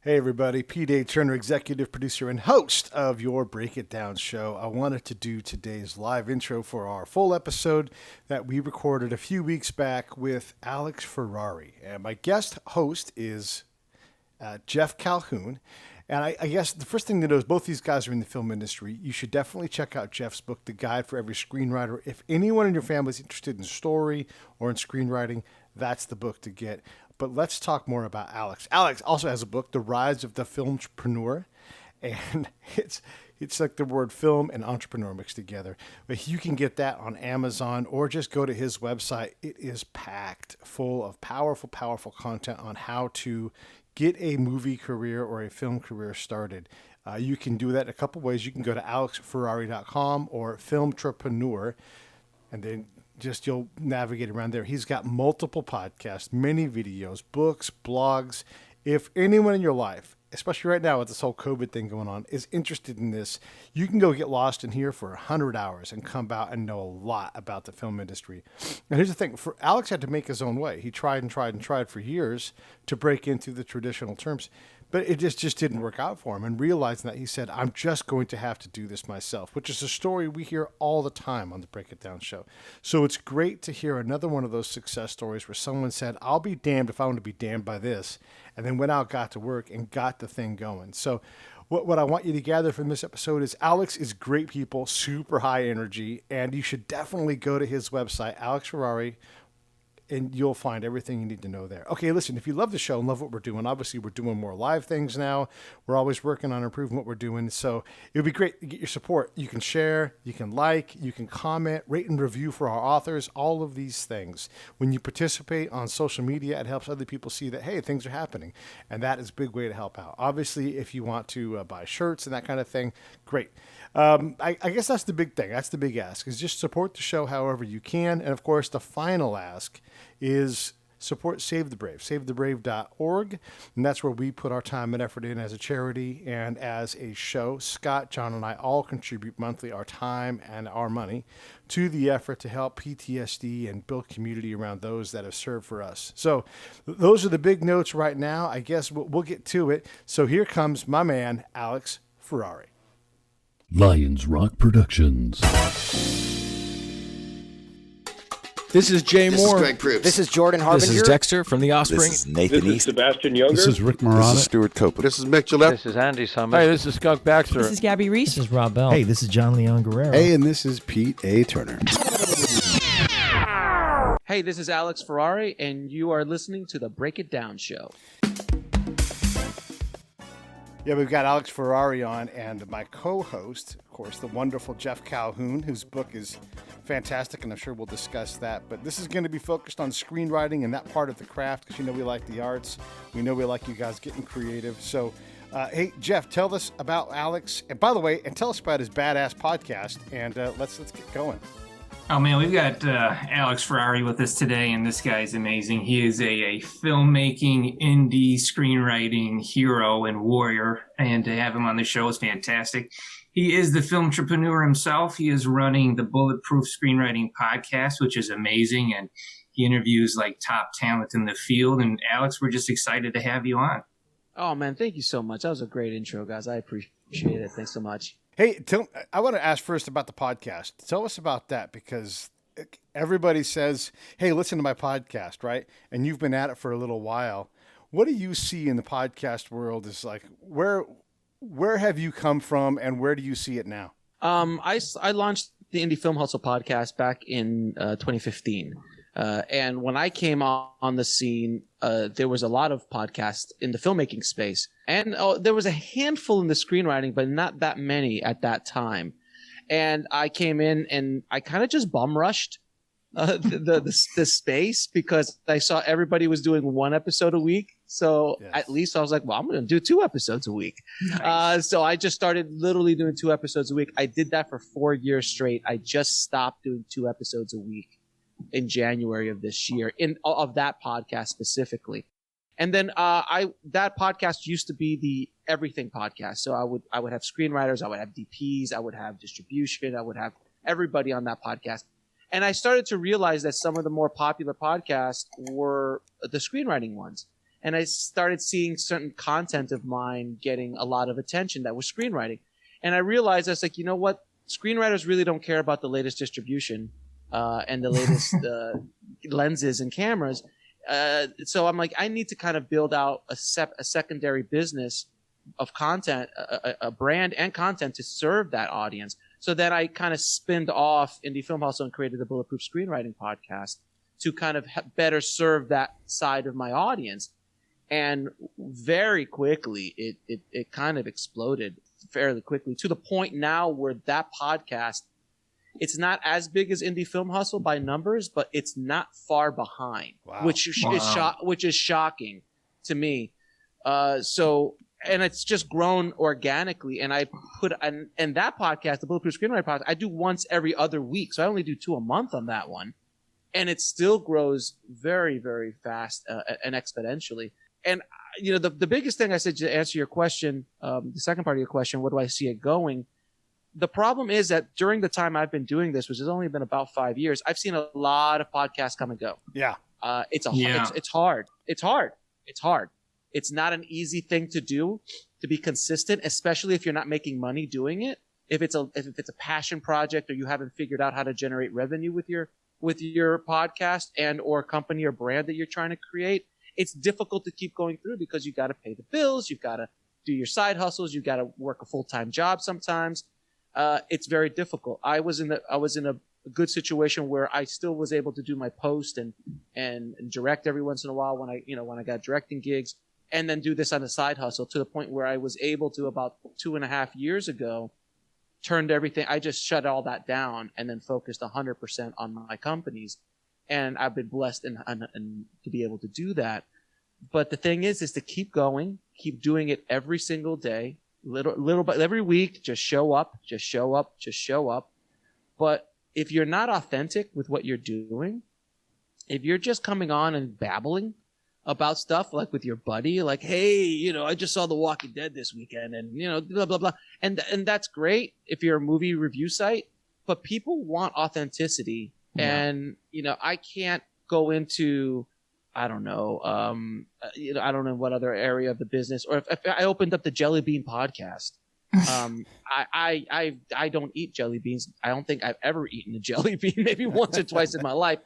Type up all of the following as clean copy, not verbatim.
Hey everybody, P. Turner, executive producer and host of your Break It Down show. I wanted to do today's live intro for our full episode that we recorded a few weeks back with Alex Ferrari. And my guest host is Geoff Calhoun. And I guess the first thing to know is both these guys are in the film industry. You should definitely check out Geoff's book, The Guide for Every Screenwriter. If anyone in your family is interested in story or in screenwriting, that's the book to get. But let's talk more about Alex. Alex also has a book, The Rise of the Filmtrepreneur, and it's like the word film and entrepreneur mixed together. But you can get that on Amazon or just go to his website. It is packed full of powerful, powerful content on how to get a movie career or a film career started. You can do that in a couple ways. You can go to alexferrari.com or Filmtrepreneur, and then you'll navigate around there. He's got multiple podcasts, many videos, books, blogs. If anyone in your life, especially right now with this whole COVID thing going on, is interested in this, you can go get lost in here for 100 hours and come out and know a lot about the film industry. And here's the thing, Alex had to make his own way. He tried and tried and tried for years to break into the traditional terms, but it just didn't work out for him. And realizing that, he said, I'm just going to have to do this myself, which is a story we hear all the time on the Break It Down show. So it's great to hear another one of those success stories where someone said, I'll be damned if I want to be damned by this, and then went out, got to work, and got the thing going. So what I want you to gather from this episode is Alex is great people, super high energy, and you should definitely go to his website, Alex Ferrari, and you'll find everything you need to know there. Okay, listen, if you love the show and love what we're doing, obviously we're doing more live things now. We're always working on improving what we're doing. So it would be great to get your support. You can share, you can like, you can comment, rate and review for our authors, all of these things. When you participate on social media, it helps other people see that, hey, things are happening. And that is a big way to help out. Obviously, if you want to buy shirts and that kind of thing, great. I guess that's the big thing. That's the big ask, is just support the show however you can. And of course, the final ask is support Save the Brave, savethebrave.org. And that's where we put our time and effort in as a charity and as a show. Scott, John, and I all contribute monthly our time and our money to the effort to help PTSD and build community around those that have served for us. So those are the big notes right now. I guess we'll get to it. So here comes my man, Alex Ferrari. Lions Rock Productions. This is Jay Moore. This is Greg Proops. This is Jordan Harbinger. This is Dexter from The Offspring. This is Nathan This East. is Sebastian Younger. This is Rick Marotta. This is Stuart Copeland. This is Mick Gillette. This is Andy Summers. Hey, this is Skunk Baxter. This is Gabby Reese. This is Rob Bell. Hey, this is John Leon Guerrero. Hey, and this is Pete A. Turner. Hey, this is Alex Ferrari, and you are listening to the Break It Down show. Yeah, we've got Alex Ferrari on, and my co-host, of course, the wonderful Geoff Calhoun, whose book is fantastic, and I'm sure we'll discuss that. But this is going to be focused on screenwriting and that part of the craft, because we like the arts. We know we like you guys getting creative. So, hey, Geoff, tell us about Alex. And by the way, and tell us about his badass podcast, and let's get going. Oh man, we've got Alex Ferrari with us today, and this guy is amazing. He is a filmmaking, indie, screenwriting hero and warrior, and to have him on the show is fantastic. He is the filmtrepreneur himself. He is running the Bulletproof Screenwriting Podcast, which is amazing, and he interviews like top talent in the field. And Alex, we're just excited to have you on. Oh man, thank you so much. That was a great intro, guys. I appreciate it. Thanks so much. Hey, I want to ask first about the podcast. Tell us about that, because everybody says, hey, listen to my podcast, right? And you've been at it for a little while. What do you see in the podcast world is like, where have you come from and where do you see it now? I launched the Indie Film Hustle podcast back in 2015. And when I came on the scene, there was a lot of podcasts in the filmmaking space. And there was a handful in the screenwriting, but not that many at that time. And I came in and I kind of just bum rushed the space, because I saw everybody was doing one episode a week. So yes. At least I was like, well, I'm going to do 2 episodes a week. Nice. So I just started literally doing 2 episodes a week. I did that for 4 years straight. I just stopped doing 2 episodes a week in January of this year, of that podcast specifically. And then that podcast used to be the everything podcast. So I would have screenwriters, I would have DPs, I would have distribution, I would have everybody on that podcast. And I started to realize that some of the more popular podcasts were the screenwriting ones. and I started seeing certain content of mine getting a lot of attention that was screenwriting. And I realized I was like, you know what? Screenwriters really don't care about the latest distribution and the latest lenses and cameras. So I'm like, I need to kind of build out a secondary business of content, a brand and content to serve that audience. So then I kind of spinned off Indie Film Hustle and created the Bulletproof Screenwriting Podcast to kind of better serve that side of my audience. And very quickly, it kind of exploded fairly quickly to the point now where that podcast, it's not as big as Indie Film Hustle by numbers, but it's not far behind, which is shocking to me. And it's just grown organically. And I put and that podcast, the Bulletproof Screenwriting Podcast, I do once every other week, so I only do 2 a month on that one, and it still grows very, very fast and exponentially. And you know, the biggest thing I said to answer your question, the second part of your question, where do I see it going? The problem is that during the time I've been doing this, which has only been about 5 years, I've seen a lot of podcasts come and go. Yeah. It's hard. It's hard. It's not an easy thing to do, to be consistent, especially if you're not making money doing it. If it's a passion project, or you haven't figured out how to generate revenue with your podcast and or company or brand that you're trying to create, it's difficult to keep going through because you got to pay the bills, you've got to do your side hustles, you've got to work a full-time job sometimes. It's very difficult. I was in a good situation where I still was able to do my post and direct every once in a while when I got directing gigs, and then do this on a side hustle, to the point where I was able to, about 2.5 years ago, turned everything. I just shut all that down and then focused 100% on my companies. And I've been blessed and to be able to do that. But the thing is to keep going, keep doing it every single day, little by every week. Just show up. But if you're not authentic with what you're doing, if you're just coming on and babbling about stuff, like with your buddy, like, hey, you know, I just saw The Walking Dead this weekend, and you know, blah blah blah, and that's great if you're a movie review site, but people want authenticity. Yeah. And you know, I can't go into, I don't know, I don't know what other area of the business, or if I opened up the Jelly Bean podcast, I don't eat jelly beans. I don't think I've ever eaten a jelly bean, maybe once or twice in my life,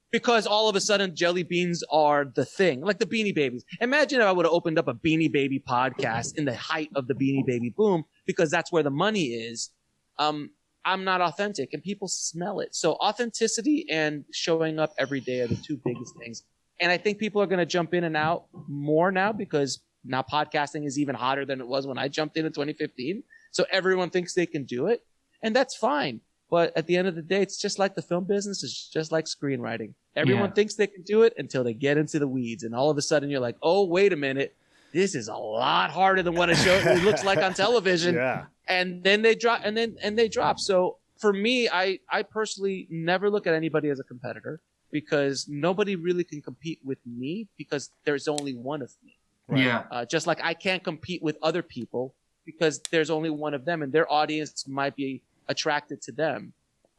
because all of a sudden jelly beans are the thing, like the Beanie Babies. Imagine if I would have opened up a Beanie Baby podcast in the height of the Beanie Baby boom, because that's where the money is. I'm not authentic, and people smell it. So authenticity and showing up every day are the two biggest things. And I think people are going to jump in and out more now, because now podcasting is even hotter than it was when I jumped in 2015. So everyone thinks they can do it, and that's fine. But at the end of the day, it's just like the film business. It's just like screenwriting. Everyone thinks they can do it until they get into the weeds. And all of a sudden you're like, oh, wait a minute. This is a lot harder than what it looks like on television. Yeah. And then they drop, and they drop. So for me, I personally never look at anybody as a competitor, because nobody really can compete with me, because there's only one of me. Right? Yeah. Just like I can't compete with other people, because there's only one of them, and their audience might be attracted to them.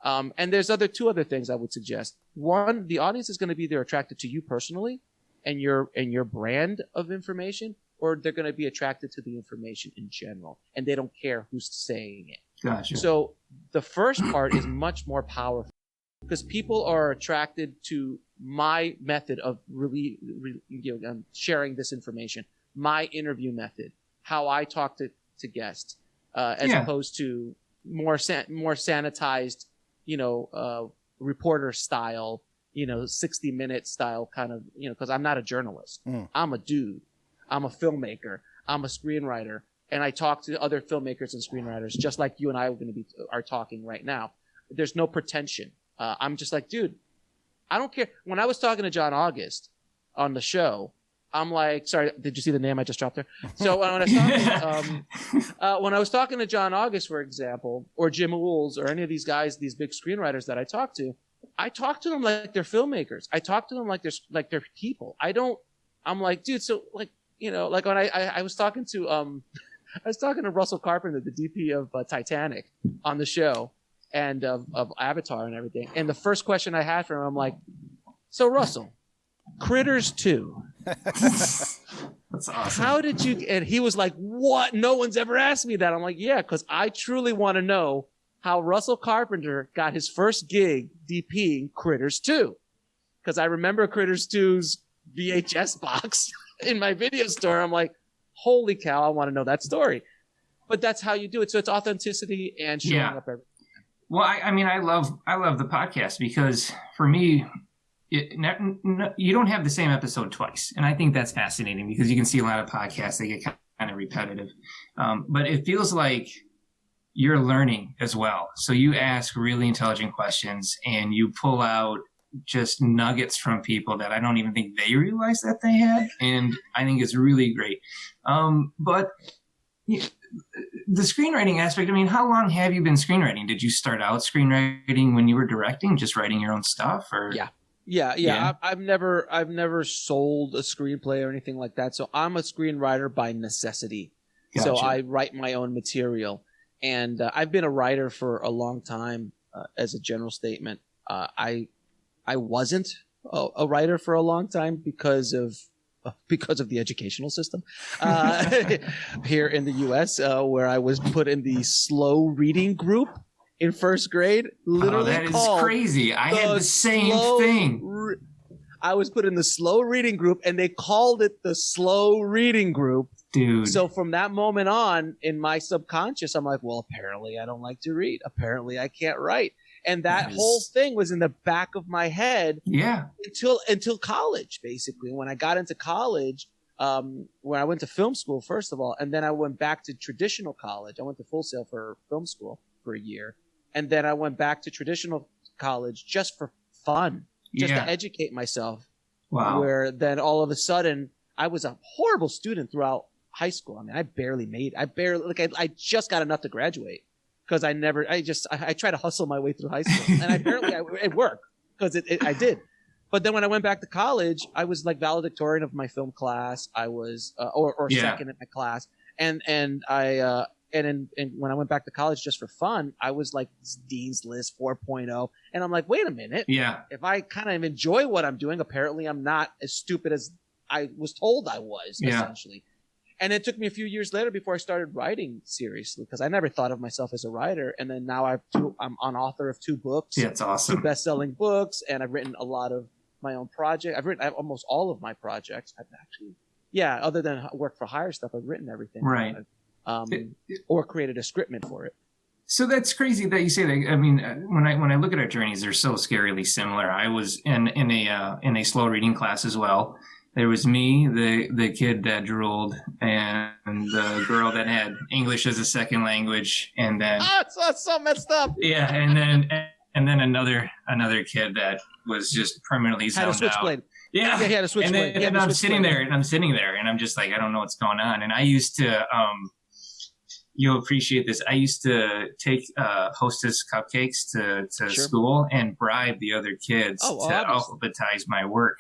And there's two other things I would suggest. One, the audience is going to be either attracted to you personally and your brand of information, or they're going to be attracted to the information in general, and they don't care who's saying it. Gotcha. So the first part is much more powerful, because people are attracted to my method of sharing this information, my interview method, how I talk to guests, as opposed to more sanitized, reporter style, 60-minute style kind of, because I'm not a journalist. I'm a dude. I'm a filmmaker. I'm a screenwriter. And I talk to other filmmakers and screenwriters, just like you and I are talking right now. There's no pretension. I'm just like, dude, I don't care. When I was talking to John August on the show, I'm like, sorry, did you see the name I just dropped there? So when I was talking to John August, for example, or Jim Ools, or any of these guys, these big screenwriters that I talk to them like they're filmmakers. I talk to them like they're people. I'm like, dude, so like, like when I was talking to Russell Carpenter, the DP of Titanic, on the show, and of Avatar and everything. And the first question I had for him, I'm like, so Russell, Critters 2. That's awesome. How did you? And he was like, "What? No one's ever asked me that." I'm like, "Yeah, because I truly want to know how Russell Carpenter got his first gig DPing Critters 2." Because I remember Critters 2's VHS box in my video store. I'm like, "Holy cow! I want to know that story." But that's how you do it. So it's authenticity and showing up every. Well, I mean, I love the podcast because for me, you don't have the same episode twice. And I think that's fascinating because you can see a lot of podcasts, they get kind of repetitive. But it feels like you're learning as well. So you ask really intelligent questions and you pull out just nuggets from people that I don't even think they realized that they had. And I think it's really great. But the screenwriting aspect, I mean, how long have you been screenwriting? Did you start out screenwriting when you were directing, just writing your own stuff? Or Yeah. I've never sold a screenplay or anything like that. So I'm a screenwriter by necessity. Gotcha. So I write my own material. And I've been a writer for a long time. As a general statement, I wasn't a writer for a long time because of the educational system here in the U.S., where I was put in the slow reading group in first grade. Literally, that is crazy. I had the same thing. I was put in the slow reading group, and they called it the slow reading group. Dude. So from that moment on, in my subconscious, I'm like, well, apparently I don't like to read. Apparently I can't write. And that whole thing was in the back of my head until college, basically. When I got into college, when I went to film school, first of all, and then I went back to traditional college. I went to Full Sail for film school for a year. And then I went back to traditional college just for fun, just to educate myself. Wow. Where then all of a sudden, I was a horrible student throughout high school. I mean, I just got enough to graduate. Because I try to hustle my way through high school. And apparently it worked because I did. But then when I went back to college, I was like valedictorian of my film class. I was, or second in my class. And when I went back to college just for fun, I was like Dean's List 4.0. And I'm like, wait a minute. Yeah. If I kind of enjoy what I'm doing, apparently I'm not as stupid as I was told I was, essentially. And it took me a few years later before I started writing seriously, because I never thought of myself as a writer. And then now I'm an author of 2 books. Yeah, it's awesome. 2 best-selling books, and I've written a lot of my own projects. I've written almost all of my projects. I've actually, other than work for hire stuff, I've written everything. Right. Or created a scriptment for it. So that's crazy that you say that. I mean, when I look at our journeys, they're so scarily similar. I was in a slow reading class as well. There was me, the kid that drooled, and the girl that had English as a second language, and then that's so messed up. Yeah, and then another kid that was just permanently zoned had a switchblade. out. Yeah, he had a switchblade. And I'm sitting there, and I'm just like, I don't know what's going on. And I used to, you'll appreciate this. I used to take Hostess cupcakes to school and bribe the other kids to alphabetize my work.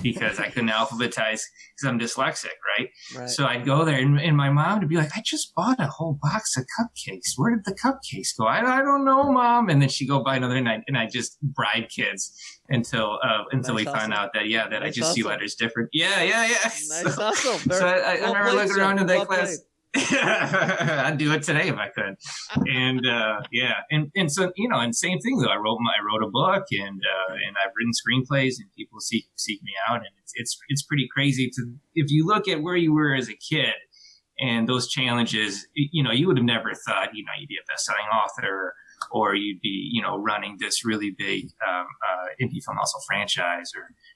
Because I couldn't alphabetize because I'm dyslexic, right? So I'd go there and my mom would be like, I just bought a whole box of cupcakes. Where did the cupcakes go? I don't know, Mom. And then she'd go buy another night and I just bribe kids until we found out that I just see letters different. Yeah. Nice hustle. So I remember looking around in that class. I'd do it today if I could. And and so and same thing though. I wrote a book and I've written screenplays and people seek me out, and it's pretty crazy if you look at where you were as a kid and those challenges. You would have never thought you'd be a best-selling author or you'd be running this really big indie film hustle franchise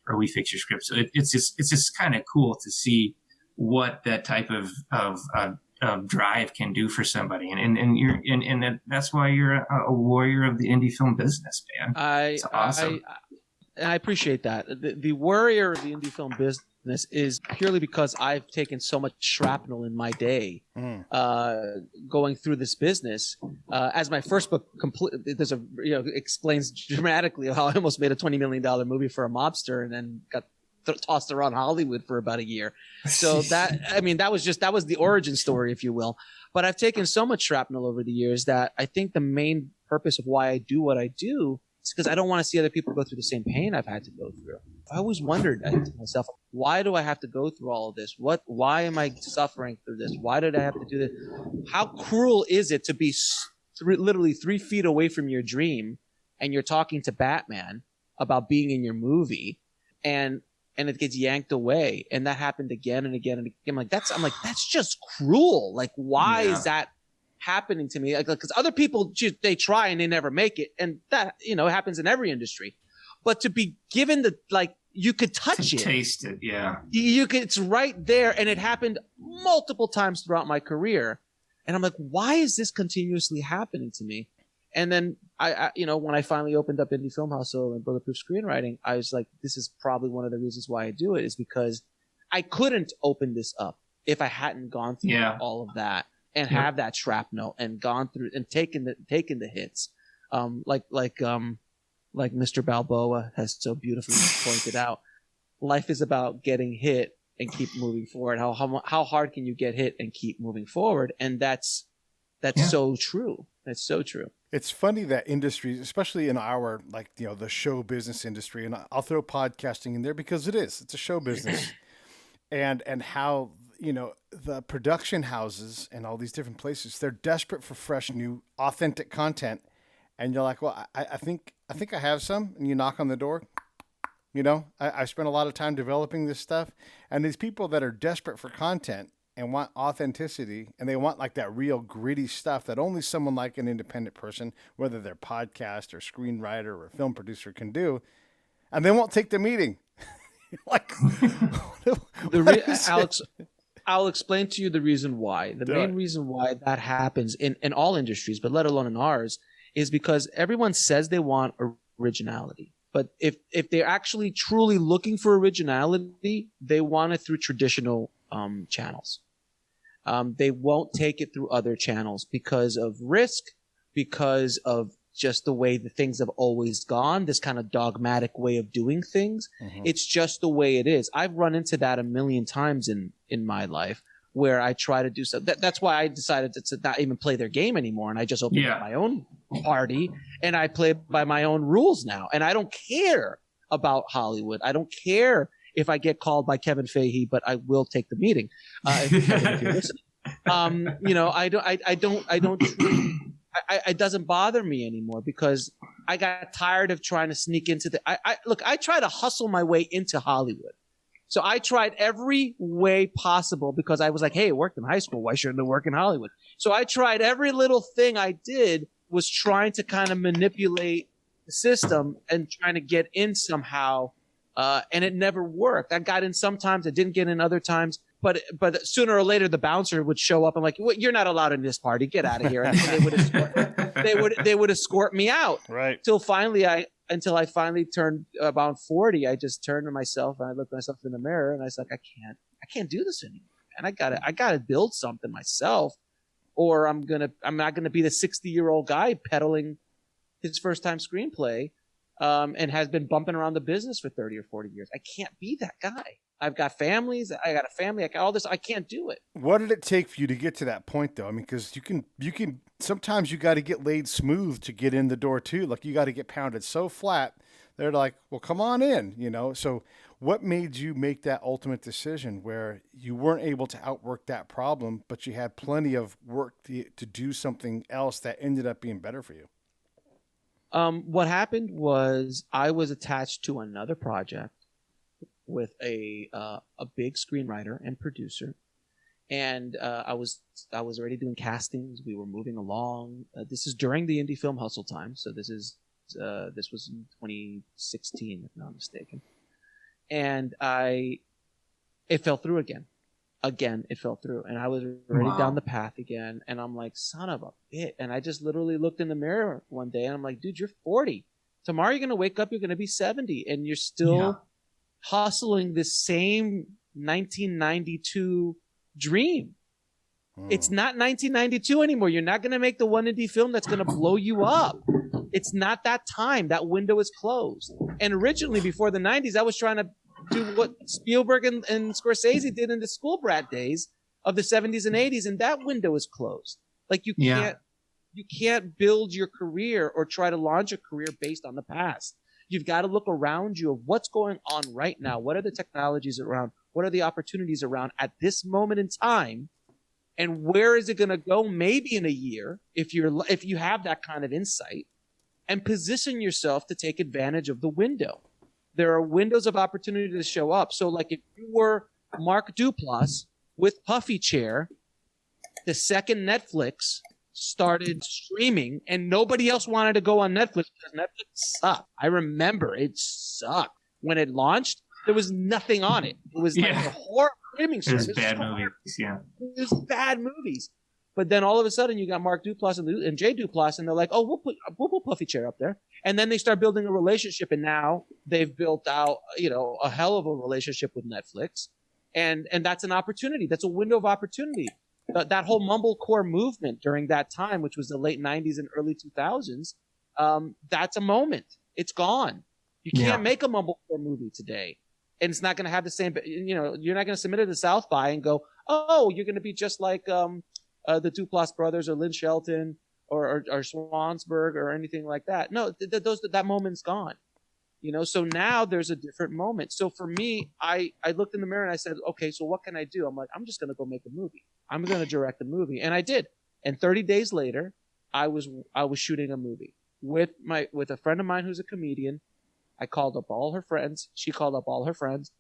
or We Fix Your Script. So it's just kind of cool to see what that type of drive can do for somebody, and that's why you're a warrior of the indie film business, man. It's awesome. I appreciate that. The warrior of the indie film business is purely because I've taken so much shrapnel in my day going through this business. As my first book explains dramatically how I almost made a $20 million movie for a mobster and then got tossed around Hollywood for about a year. So that was the origin story, if you will. But I've taken so much shrapnel over the years that I think the main purpose of why I do what I do is because I don't want to see other people go through the same pain I've had to go through. always wondered to myself, why do I have to go through all of this? Why am I suffering through this? Why did I have to do this? How cruel is it to be literally 3 feet away from your dream, and you're talking to Batman about being in your movie, and it gets yanked away, and that happened again and again and again. I'm like, that's just cruel. Like, why is that happening to me? Like, because other people they try and they never make it, and that it happens in every industry. But to be given you could touch it, taste it, you could. It's right there, and it happened multiple times throughout my career, and I'm like, why is this continuously happening to me? And then I when I finally opened up Indie Film Hustle and Bulletproof Screenwriting, I was like, this is probably one of the reasons why I do it, is because I couldn't open this up if I hadn't gone through all of that and have that shrapnel and gone through and taken the hits, like Mr. Balboa has so beautifully pointed out. Life is about getting hit and keep moving forward. How hard can you get hit and keep moving forward? And that's so true. That's so true. It's funny that industries, especially in our, the show business industry, and I'll throw podcasting in there because it's a show business, and how, the production houses and all these different places, they're desperate for fresh, new, authentic content. And you're like, well, I think I have some, and you knock on the door. I spent a lot of time developing this stuff, and these people that are desperate for content and want authenticity, and they want that real gritty stuff that only someone like an independent person, whether they're podcast or screenwriter or film producer, can do, and they won't take the meeting. Alex, I'll explain to you the reason why. The main reason why that happens in all industries, but let alone in ours, is because everyone says they want originality. But if they're actually truly looking for originality, they want it through traditional channels. They won't take it through other channels because of risk, because of just the way the things have always gone, this kind of dogmatic way of doing things. Mm-hmm. It's just the way it is. I've run into that a million times in my life, where I try to do so. That's why I decided to not even play their game anymore, and I just opened up my own party, and I play by my own rules now. And I don't care about Hollywood. I don't care if I get called by Kevin Feige, but I will take the meeting. If you're listening, it doesn't bother me anymore, because I got tired of trying to sneak into I try to hustle my way into Hollywood. So I tried every way possible, because I was like, hey, it worked in high school. Why shouldn't it work in Hollywood? So I tried every little thing I did was trying to kind of manipulate the system and trying to get in somehow. And it never worked. I got in sometimes, I didn't get in other times, but sooner or later the bouncer would show up. I'm like, well, you're not allowed in this party. Get out of here. And they would escort me out. Right. Until I finally turned about 40, I just turned to myself and I looked myself in the mirror and I was like, I can't do this anymore. And I gotta build something myself, or I'm not gonna be the 60-year-old guy peddling his first time screenplay, and has been bumping around the business for 30 or 40 years. I can't be that guy. I've got families. I got a family. I got all this. I can't do it. What did it take for you to get to that point, though? I mean, because you can. Sometimes you got to get laid smooth to get in the door too. Like, you got to get pounded so flat. They're like, well, come on in. So what made you make that ultimate decision where you weren't able to outwork that problem, but you had plenty of work to do something else that ended up being better for you? What happened was I was attached to another project with a big screenwriter and producer, and I was already doing castings. We were moving along. This is during the Indie Film Hustle time, so this was in 2016, if I'm not mistaken. And it fell through again. It fell through, and I was already down the path again. And I'm like, son of a bitch. And I just literally looked in the mirror one day, and I'm like, dude, you're 40. Tomorrow you're gonna wake up, you're gonna be 70, and you're still hustling this same 1992 dream. It's not 1992 anymore. You're not going to make the one indie film that's going to blow you up. It's not that time. That window is closed. And originally, before the 90s, I was trying to do what Spielberg and Scorsese did in the school brat days of the 70s and 80s, and that window is closed. Like, you can't build your career or try to launch a career based on the past. You've got to look around you of what's going on right now. What are the technologies around? What are the opportunities around at this moment in time? And where is it going to go? Maybe in a year, if you have that kind of insight, and position yourself to take advantage of the window. There are windows of opportunity to show up. So, like if you were Mark Duplass with Puffy Chair, the second Netflix started streaming, and nobody else wanted to go on Netflix because Netflix sucked. I remember it sucked when it launched. There was nothing on it. It was like a horror streaming service. It was bad movies. Yeah, it was bad movies. But then all of a sudden, you got Mark Duplass and Jay Duplass, and they're like, "Oh, we'll put Puffy Chair up there." And then they start building a relationship, and now they've built out, a hell of a relationship with Netflix, and that's an opportunity. That's a window of opportunity. That whole mumblecore movement during that time, which was the late '90s and early 2000s, that's a moment. It's gone. You can't make a mumblecore movie today, and it's not going to have the same. You're not going to submit it to South by and go, "Oh, you're going to be just like." The Duplass brothers or Lynn Shelton or Swansburg or anything like that. No, that moment's gone. So now there's a different moment. So for me, I looked in the mirror and I said, okay, so what can I do? I'm like, I'm just going to go make a movie. I'm going to direct a movie. And I did. And 30 days later, I was shooting a movie with a friend of mine who's a comedian. I called up all her friends. She called up all her friends.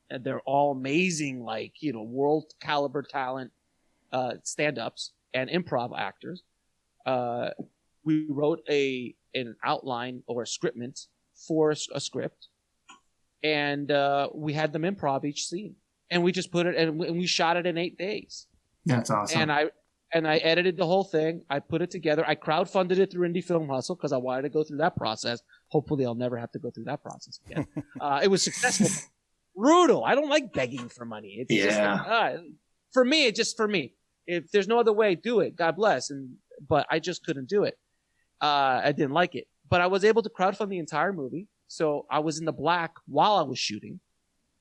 And they're all amazing, world caliber talent. Stand-ups and improv actors. We wrote an outline or a scriptment for a script, and we had them improv each scene, and we just put it and we shot it in 8 days. That's awesome. And I edited the whole thing. I put it together. I crowdfunded it through Indie Film Hustle because I wanted to go through that process. Hopefully, I'll never have to go through that process again. It was successful. Brutal. I don't like begging for money. It's just for me. If there's no other way, do it. God bless. But I just couldn't do it. I didn't like it. But I was able to crowdfund the entire movie. So I was in the black while I was shooting.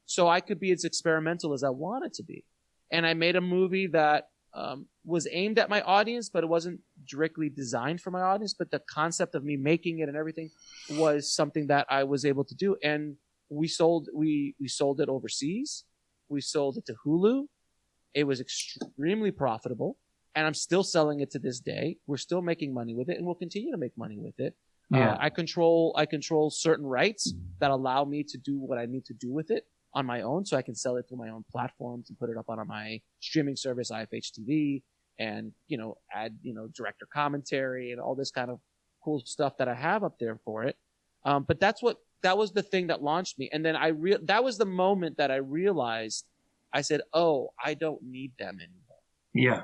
So I could be as experimental as I wanted to be. And I made a movie that was aimed at my audience, but it wasn't directly designed for my audience. But the concept of me making it and everything was something that I was able to do. And we sold it overseas. We sold it to Hulu. It was extremely profitable, and I'm still selling it to this day. We're still making money with it, and we'll continue to make money with it. Yeah. I control certain rights that allow me to do what I need to do with it on my own, so I can sell it through my own platforms and put it up on my streaming service, IFH TV, and add director commentary and all this kind of cool stuff that I have up there for it. But that was the thing that launched me, and then that was the moment that I realized. I said, "Oh, I don't need them anymore." Yeah,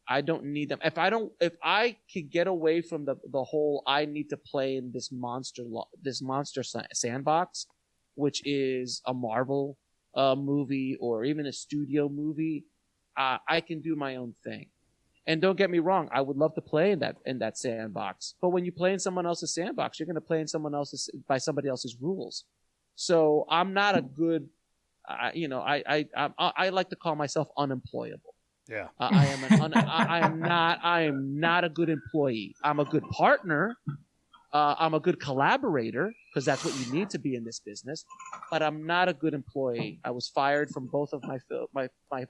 I don't need them. If I could get away from the whole, I need to play in this monster sandbox, which is a Marvel movie or even a studio movie, I can do my own thing. And don't get me wrong, I would love to play in that sandbox. But when you play in someone else's sandbox, you're going to play in by somebody else's rules. So I'm not a good. I like to call myself unemployable. Yeah. I am not a good employee. I'm a good partner. I'm a good collaborator because that's what you need to be in this business. But I'm not a good employee. I was fired from both of my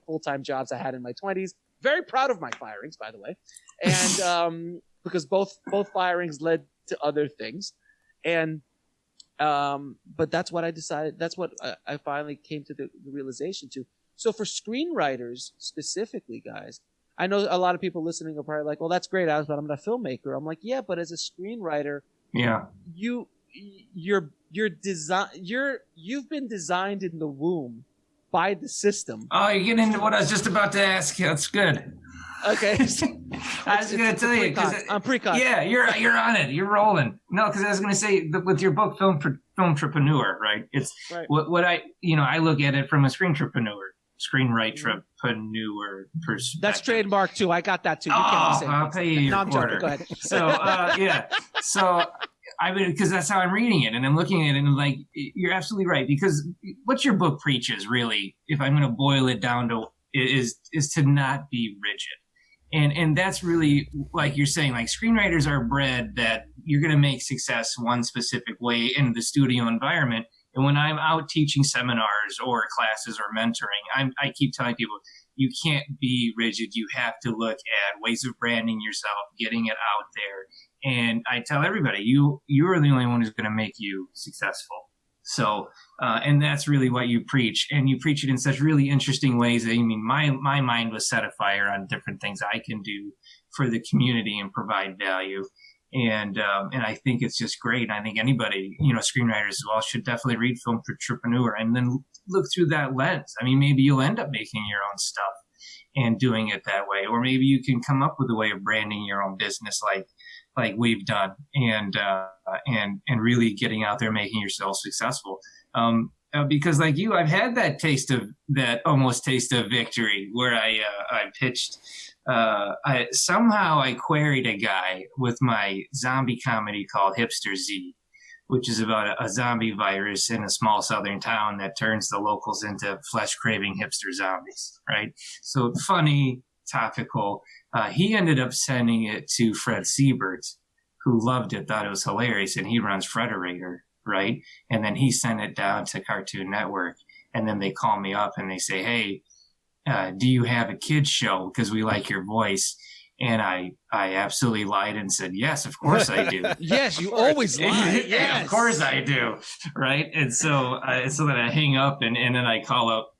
full-time jobs I had in my 20s. Very proud of my firings, by the way, and because both firings led to other things, and. But that's what I decided. That's what I finally came to the realization to. So for screenwriters specifically, guys, I know a lot of people listening are probably like, "Well, that's great, Alex, but I'm not a filmmaker." I'm like, "Yeah, but as a screenwriter, you've been designed in the womb by the system." Oh, you're getting into what I was just about to ask. That's good. Okay. I was going to tell you because I'm pre-con. Yeah, you're on it. You're rolling. No, because I was going to say with your book, Filmtrepreneur, right? It's right. What I look at it from a screenwriter perspective. That's trademark too. I got that too. You can't say. I'll pay you your quarter. Go ahead. So because that's how I'm reading it, and I'm looking at it, and I'm like, you're absolutely right. Because what your book preaches, really, if I'm going to boil it down to, is to not be rigid. And that's really, like you're saying, like screenwriters are bred that you're going to make success one specific way in the studio environment. And when I'm out teaching seminars or classes or mentoring, I keep telling people, you can't be rigid. You have to look at ways of branding yourself, getting it out there. And I tell everybody, you are the only one who's going to make you successful. So, and that's really what you preach. And you preach it in such really interesting ways that, I mean, my mind was set afire on different things I can do for the community and provide value. And I think it's just great. I think anybody, screenwriters as well, should definitely read Film Entrepreneur and then look through that lens. I mean, maybe you'll end up making your own stuff and doing it that way. Or maybe you can come up with a way of branding your own business like we've done, and really getting out there, making yourself successful. Because like you, I've had that almost taste of victory where I pitched. I queried a guy with my zombie comedy called Hipster Z, which is about a zombie virus in a small southern town that turns the locals into flesh-craving hipster zombies. Right? So funny, topical. He ended up sending it to Fred Siebert, who loved it, thought it was hilarious, and he runs Frederator, right? And then he sent it down to Cartoon Network, and then they call me up and they say, hey, do you have a kids show? Because we like your voice. And I absolutely lied and said, yes, of course I do. Yes, you always lie. Yeah, Yes. of course I do, right? And so then I hang up and then I call up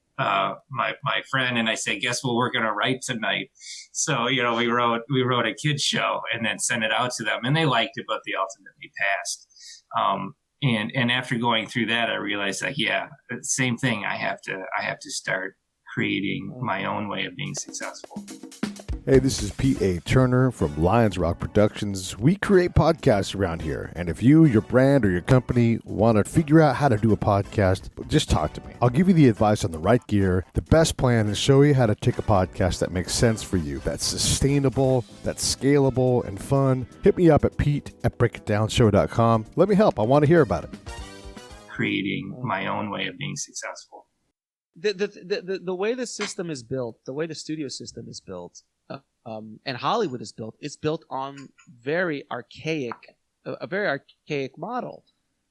my friend and I say, guess what we're gonna write tonight? So we wrote a kids show and then sent it out to them, and they liked it, but they ultimately passed. And after going through that, I realized same thing. I have to start creating my own way of being successful. Hey, this is Pete A. Turner from Lions Rock Productions. We create podcasts around here, and if you, your brand, or your company want to figure out how to do a podcast, just talk to me. I'll give you the advice on the right gear, the best plan, and show you how to take a podcast that makes sense for you, that's sustainable, that's scalable, and fun. Hit me up at pete@breakitdownshow.com. Let me help. I want to hear about it. Creating my own way of being successful. The way the system is built, the way the studio system is built, and Hollywood is built, it's built on a very archaic model,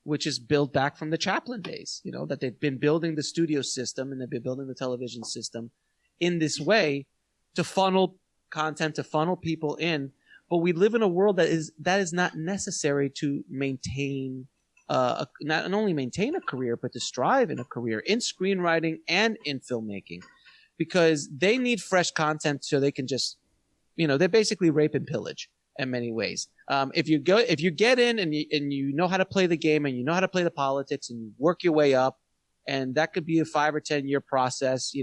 which is built back from the Chaplin days. That they've been building the studio system and they've been building the television system in this way to funnel content, to funnel people in. But we live in a world that is not necessary to maintain. Not only maintain a career, but to strive in a career in screenwriting and in filmmaking, because they need fresh content so they can just, they basically rape and pillage in many ways. If you get in and you know how to play the game and you know how to play the politics and you work your way up, and that could be a 5 or 10 year process,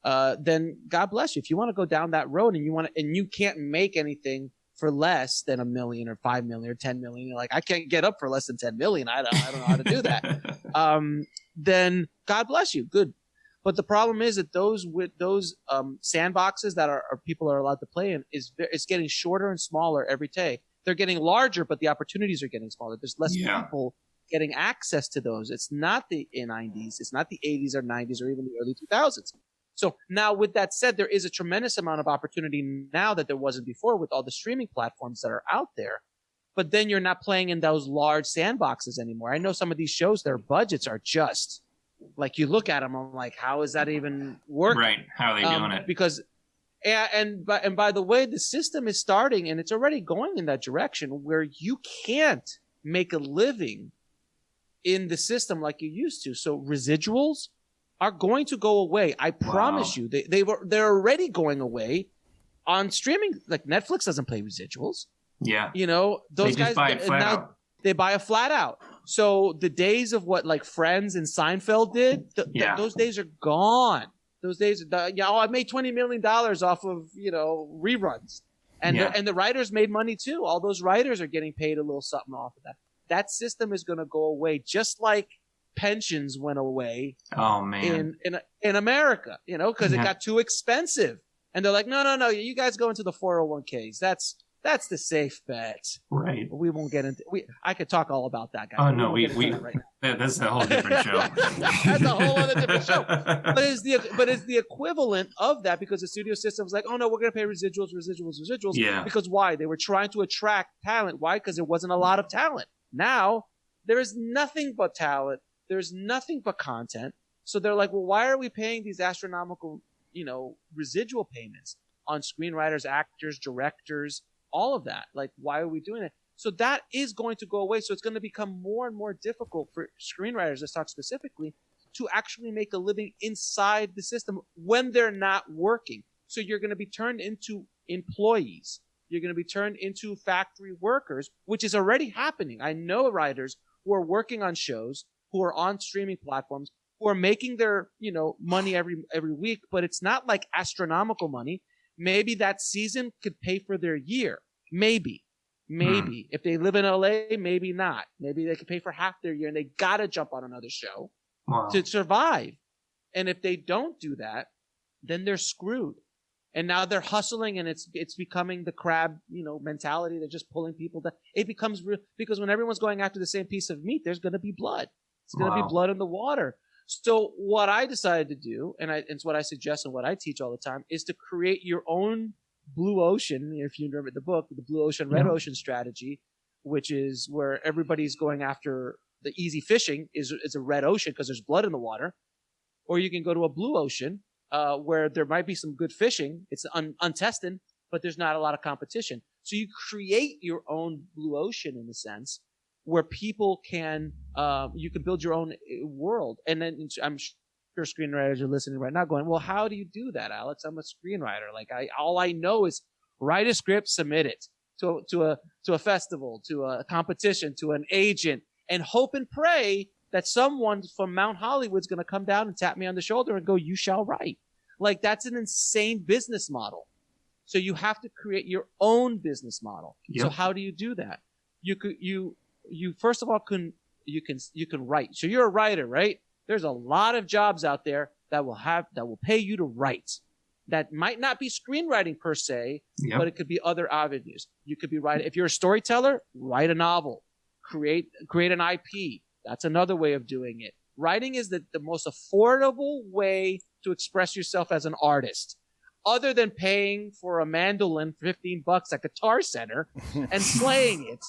then God bless you. If you want to go down that road and you can't make anything for less than $1 million or $5 million or $10 million, you're like, I can't get up for less than $10 million. I don't know how to do that. Then God bless you. Good. But the problem is that those sandboxes that are people are allowed to play in it's getting shorter and smaller every day. They're getting larger, but the opportunities are getting smaller. There's less people getting access to those. It's not the 90s. It's not the 80s or 90s or even the early 2000s. So now, with that said, there is a tremendous amount of opportunity now that there wasn't before with all the streaming platforms that are out there. But then you're not playing in those large sandboxes anymore. I know some of these shows, their budgets are just like, you look at them, I'm like, how is that even working? Right. How are they doing it? Because, and by the way, the system is starting, and it's already going in that direction where you can't make a living in the system like you used to. So residuals are going to go away. I promise you. They're already going away on streaming. Like Netflix doesn't play residuals. Yeah. Those guys buy it flat out. They buy a flat out. So the days of what like Friends and Seinfeld did, those days are gone. Those days, I made $20 million off of reruns, and the writers made money too. All those writers are getting paid a little something off of that. That system is going to go away, just like pensions went away. Oh man! In America, because it got too expensive, and they're like, no, you guys go into the 401ks. That's That's the safe bet. Right. We won't get into. I could talk all about that, guys. Oh no, that's a whole different show. That's a whole other different show. But it's the equivalent of that, because the studio system was like, oh no, we're going to pay residuals. Yeah. Because why? They were trying to attract talent. Why? Because there wasn't a lot of talent. Now there is nothing but talent. There's nothing but content. So they're like, well, why are we paying these astronomical, residual payments on screenwriters, actors, directors, all of that? Like, why are we doing it? So that is going to go away. So it's going to become more and more difficult for screenwriters, let's talk specifically, to actually make a living inside the system when they're not working. So you're going to be turned into employees. You're going to be turned into factory workers, which is already happening. I know writers who are working on shows, who are on streaming platforms, who are making their, money every week, but it's not like astronomical money. Maybe that season could pay for their year. Maybe. If they live in LA, maybe not. Maybe they could pay for half their year and they got to jump on another show to survive. And if they don't do that, then they're screwed. And now they're hustling, and it's becoming the crab, mentality. They're just pulling people down. It becomes real, because when everyone's going after the same piece of meat, there's going to be blood. It's going to be blood in the water. So what I decided to do, and it's what I suggest and what I teach all the time, is to create your own blue ocean. If you remember the book, the blue ocean, red ocean strategy, which is where everybody's going after the easy fishing is a red ocean because there's blood in the water. Or you can go to a blue ocean where there might be some good fishing. It's untested, but there's not a lot of competition. So you create your own blue ocean in a sense, where people can, you can build your own world. And then I'm sure screenwriters are listening right now going, well, how do you do that, Alex? I'm a screenwriter. Like all I know is write a script, submit it to a festival, to a competition, to an agent, and hope and pray that someone from Mount Hollywood's going to come down and tap me on the shoulder and go, you shall write. Like, that's an insane business model. So you have to create your own business model. Yep. So how do you do that? You first of all can write. So you're a writer, right? There's a lot of jobs out there that will pay you to write. That might not be screenwriting per se, but it could be other avenues. You could be writing. If you're a storyteller, write a novel, create an IP. That's another way of doing it. Writing is the most affordable way to express yourself as an artist, other than paying for a mandolin for $15 at Guitar Center and playing it.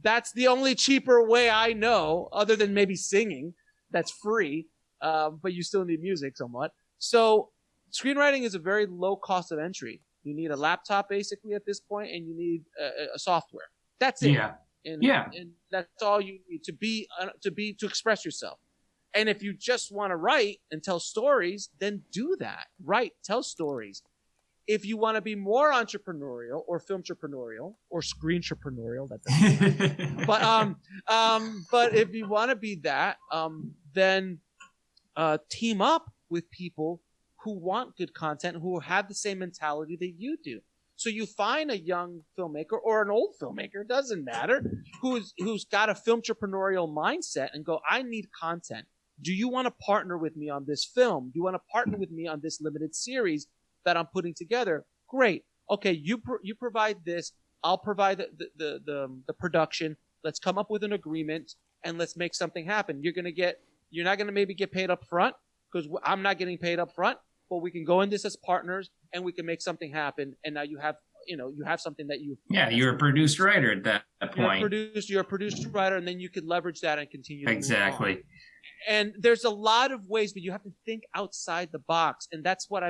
That's the only cheaper way I know, other than maybe singing. That's free, but you still need music somewhat. So screenwriting is a very low cost of entry. You need a laptop basically at this point, and you need a software. That's it. Yeah. And that's all you need to express yourself. And if you just want to write and tell stories, then do that. Write, tell stories. If you want to be more entrepreneurial or filmtrepreneurial or screentrepreneurial, but if you want to be that, then team up with people who want good content, who have the same mentality that you do. So you find a young filmmaker or an old filmmaker, it doesn't matter, who's got a filmtrepreneurial mindset and go, I need content. Do you want to partner with me on this film? Do you want to partner with me on this limited series that I'm putting together? Great. Okay, you provide this. I'll provide the production. Let's come up with an agreement and let's make something happen. You're not going to maybe get paid up front, because I'm not getting paid up front, but we can go in this as partners and we can make something happen. And now you have something that you. Yeah, you're a produced writer at that point. You're a produced writer, and then you could leverage that and continue. Exactly. And there's a lot of ways, but you have to think outside the box. And that's what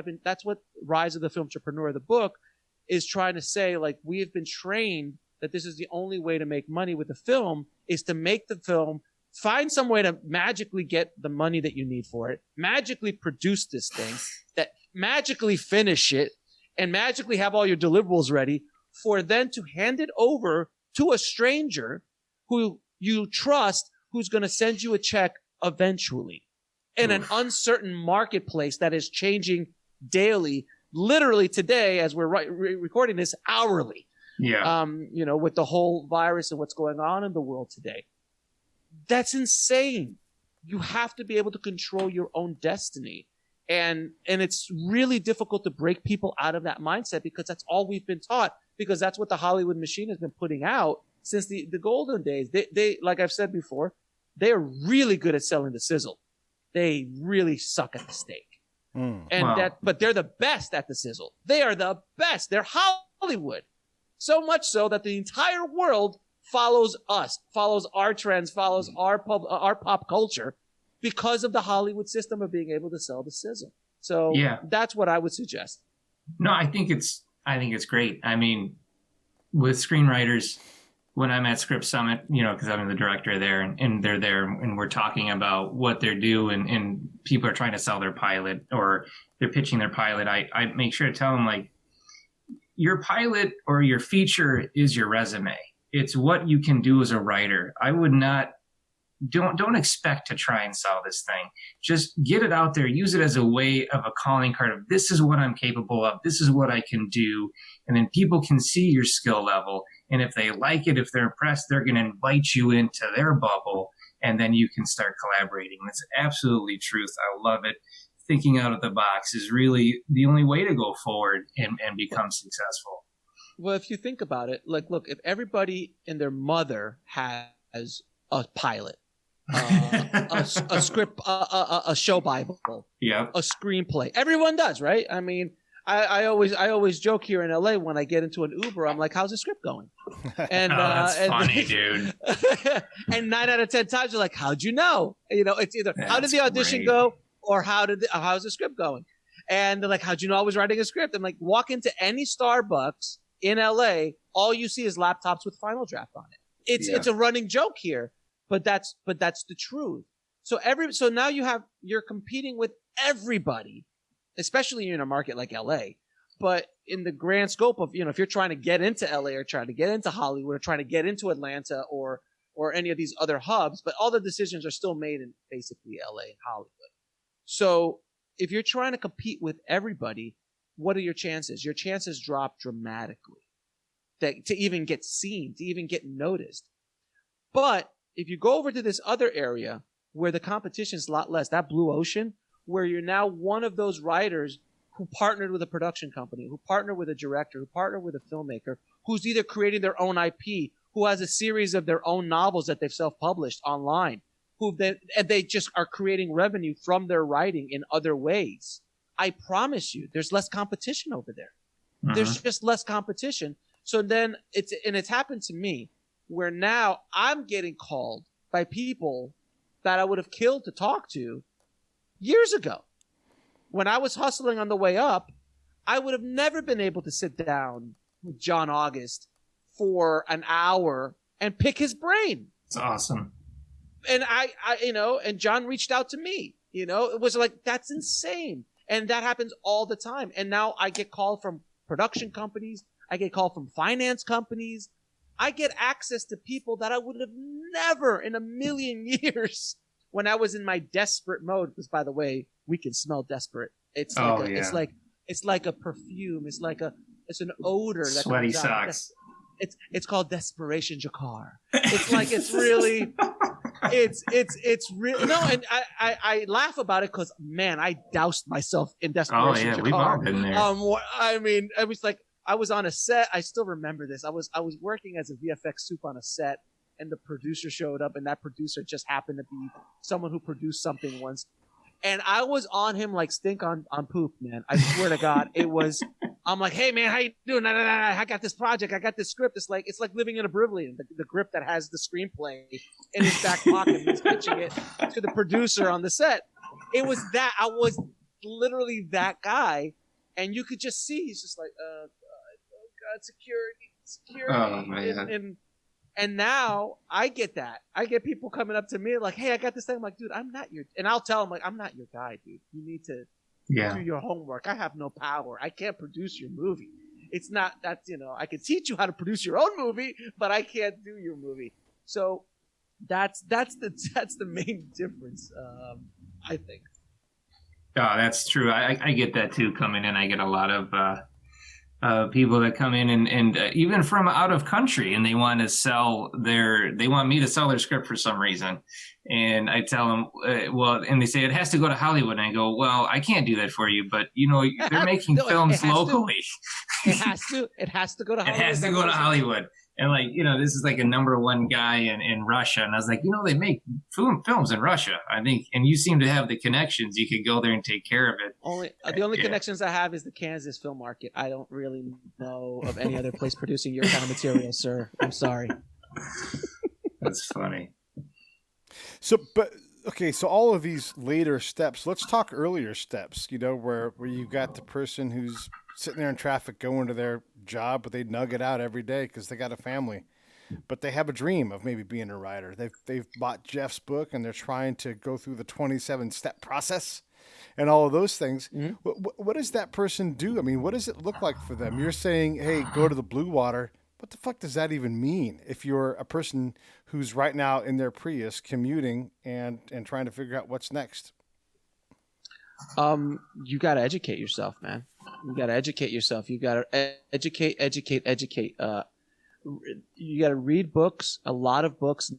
Rise of the Filmtrepreneur, the book, is trying to say. Like, we have been trained that this is the only way to make money with the film, is to make the film, find some way to magically get the money that you need for it, magically produce this thing, that magically finish it, and magically have all your deliverables ready, for then to hand it over to a stranger who you trust, who's going to send you a check eventually, in an uncertain marketplace that is changing daily, literally today as we're recording this, hourly. Yeah. With the whole virus and what's going on in the world today. That's insane. You have to be able to control your own destiny. And it's really difficult to break people out of that mindset, because that's all we've been taught. because that's what the Hollywood machine has been putting out since the golden days. They like I've said before, they are really good at selling the sizzle. They really suck at the steak. But they're the best at the sizzle. They are the best. They're Hollywood. So much so that the entire world follows us, follows our trends, follows our pop culture because of the Hollywood system of being able to sell the sizzle. So that's what I would suggest. No, I think it's great. I mean, with screenwriters, when I'm at Script Summit, because I'm the director there, and they're there, and we're talking about what they're doing, and people are trying to sell their pilot or they're pitching their pilot, I make sure to tell them, like, your pilot or your feature is your resume. It's what you can do as a writer. I would not, don't expect to try and sell this thing. Just get it out there. Use it as a way of a calling card of, this is what I'm capable of. This is what I can do. And then people can see your skill level. And if they like it, if they're impressed, they're going to invite you into their bubble. And then you can start collaborating. That's absolutely truth. I love it. Thinking out of the box is really the only way to go forward and become successful. Well, if you think about it, like, look, if everybody and their mother has a pilot, a script, a show Bible, a screenplay, everyone does, right? I mean, I always joke here in LA when I get into an Uber, I'm like, "How's the script going?" And that's funny, dude. And 9 out of 10 times you're like, "How'd you know?" It's either how did the audition go, or how's the script going? And they're like, "How'd you know I was writing a script?" I'm like, walk into any Starbucks in LA, all you see is laptops with Final Draft on it. It's a running joke here, but that's the truth. So now you're competing with everybody, especially in a market like LA. But in the grand scope of, if you're trying to get into LA or trying to get into Hollywood or trying to get into Atlanta or any of these other hubs, but all the decisions are still made in basically LA and Hollywood. So if you're trying to compete with everybody, what are your chances? Your chances drop dramatically to even get seen, to even get noticed. But if you go over to this other area where the competition is a lot less, that blue ocean, where you're now one of those writers who partnered with a production company, who partnered with a director, who partnered with a filmmaker, who's either creating their own IP, who has a series of their own novels that they've self-published online, and they just are creating revenue from their writing in other ways. I promise you, there's less competition over there. Mm-hmm. There's just less competition. So then it's happened to me where now I'm getting called by people that I would have killed to talk to years ago. When I was hustling on the way up, I would have never been able to sit down with John August for an hour and pick his brain. It's awesome. And and John reached out to me, it was like, that's insane. And that happens all the time. And now I get called from production companies. I get called from finance companies. I get access to people that I would have never in a million years when I was in my desperate mode. Because, by the way, we can smell desperate. It's like a perfume. It's an odor. That sweaty socks. It's called Desperation Jacquard. It's like, it's really, it's real. No, and I laugh about it because, man, I doused myself in Desperation Jacquard. We've all been there. I mean, I was like, I was on a set. I still remember this. I was working as a VFX soup on a set, and the producer showed up, and that producer just happened to be someone who produced something once. And I was on him like stink on poop, man. I swear to God, I'm like, hey man, how you doing? Nah, I got this project. I got this script. It's like living in a Brilliant, the grip that has the screenplay in his back pocket. He's pitching it to the producer on the set. It was that. I was literally that guy. And you could just see, he's just like, oh God, security. Oh man. And now I get that. I get people coming up to me like, hey, I got this thing. I'm like, dude, I'm not your, and I'll tell them like, I'm not your guy, dude. You need to do your homework. I have no power. I can't produce your movie. It's not that, I can teach you how to produce your own movie, but I can't do your movie. So that's the main difference, I think. Oh, that's true. I get that too coming in. I get a lot of people that come in and even from out of country, and they want me to sell their script for some reason. And I tell them, and they say it has to go to Hollywood. And I go, well, I can't do that for you, but they're making films locally. It has to go to It Hollywood. has to go to Hollywood. And like, this is like a #1 guy in Russia. And I was like, they make films in Russia, I think. And you seem to have the connections. You could go there and take care of it. The only connections I have is the Kansas film market. I don't really know of any other place producing your kind of material, sir. I'm sorry. That's funny. So all of these later steps, let's talk earlier steps, where you've got the person who's sitting there in traffic going to their job, but they nug it out every day because they got a family, but they have a dream of maybe being a writer. They've bought Geoff's book and they're trying to go through the 27-step process and all of those things. Mm-hmm. What does that person do? I mean, what does it look like for them? You're saying, hey, go to the blue water. What the fuck does that even mean if you're a person who's right now in their Prius commuting and trying to figure out what's next? You got to educate yourself, man. You got to educate yourself. You got to educate. You got to read books, a lot of books,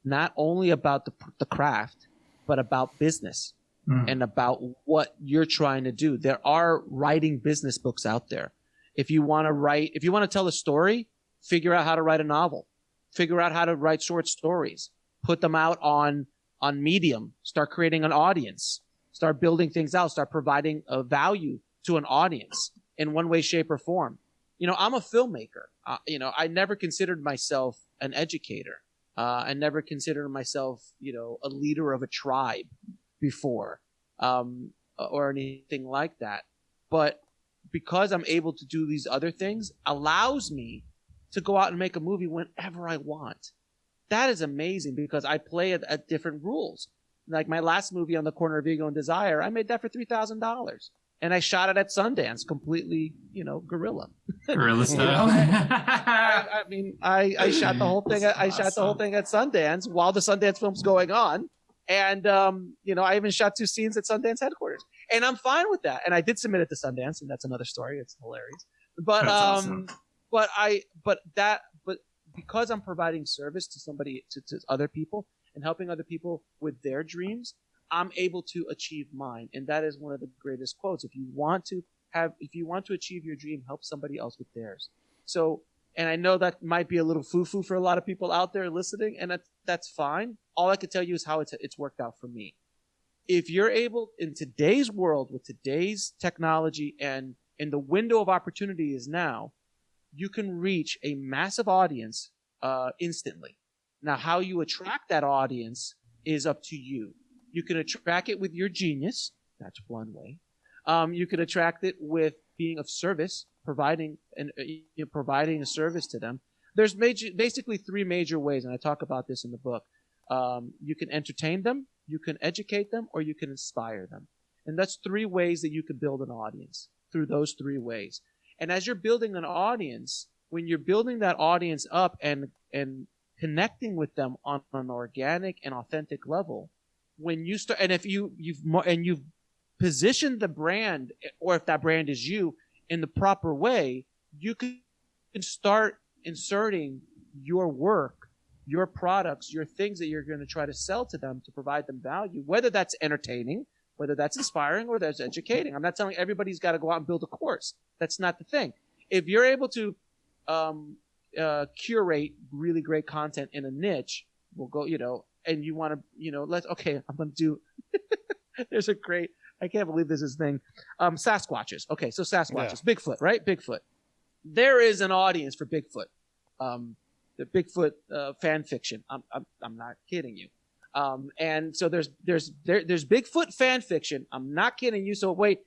not only about the craft, but about business and about what you're trying to do. There are writing business books out there. If you want to tell a story, figure out how to write a novel, figure out how to write short stories, put them out on Medium, start creating an audience. Start building things out. Start providing a value to an audience in one way, shape, or form. I'm a filmmaker. I never considered myself an educator. I never considered myself, a leader of a tribe before, or anything like that. But because I'm able to do these other things, allows me to go out and make a movie whenever I want. That is amazing because I play at different rules. Like my last movie On the Corner of Ego and Desire, I made that for $3,000. And I shot it at Sundance completely, guerrilla. Guerrilla style. I mean, I shot the whole thing. Shot the whole thing at Sundance while the Sundance film's going on. And, I even shot 2 scenes at Sundance headquarters. And I'm fine with that. And I did submit it to Sundance, and that's another story. It's hilarious. But, awesome. but because I'm providing service to somebody, to other people, and helping other people with their dreams, I'm able to achieve mine. And that is one of the greatest quotes. If you want to achieve your dream, help somebody else with theirs. So, and I know that might be a little foo-foo for a lot of people out there listening, and that's fine. All I can tell you is how it's worked out for me. If you're able, in today's world, with today's technology and in the window of opportunity is now, you can reach a massive audience instantly. Now, how you attract that audience is up to you. You can attract it with your genius. That's one way. You can attract it with being of service, providing a service to them. There's basically 3 major ways, and I talk about this in the book. You can entertain them, you can educate them, or you can inspire them. And that's 3 ways that you can build an audience, through those 3 ways. And as you're building an audience, when you're building that audience up and connecting with them on an organic and authentic level, when you start, and if you've positioned the brand, or if that brand is you, in the proper way, you can start inserting your work, your products, your things that you're going to try to sell to them to provide them value, whether that's entertaining, whether that's inspiring, or that's educating. I'm not telling everybody's got to go out and build a course. That's not the thing. If you're able to curate really great content in a niche, we'll go, and you want to, I'm going to do, there's a great, I can't believe this is a thing. Sasquatches. Okay. So Sasquatches, yeah. Bigfoot, right? Bigfoot. There is an audience for Bigfoot. The Bigfoot fan fiction. I'm not kidding you. And so there's Bigfoot fan fiction. I'm not kidding you. So wait,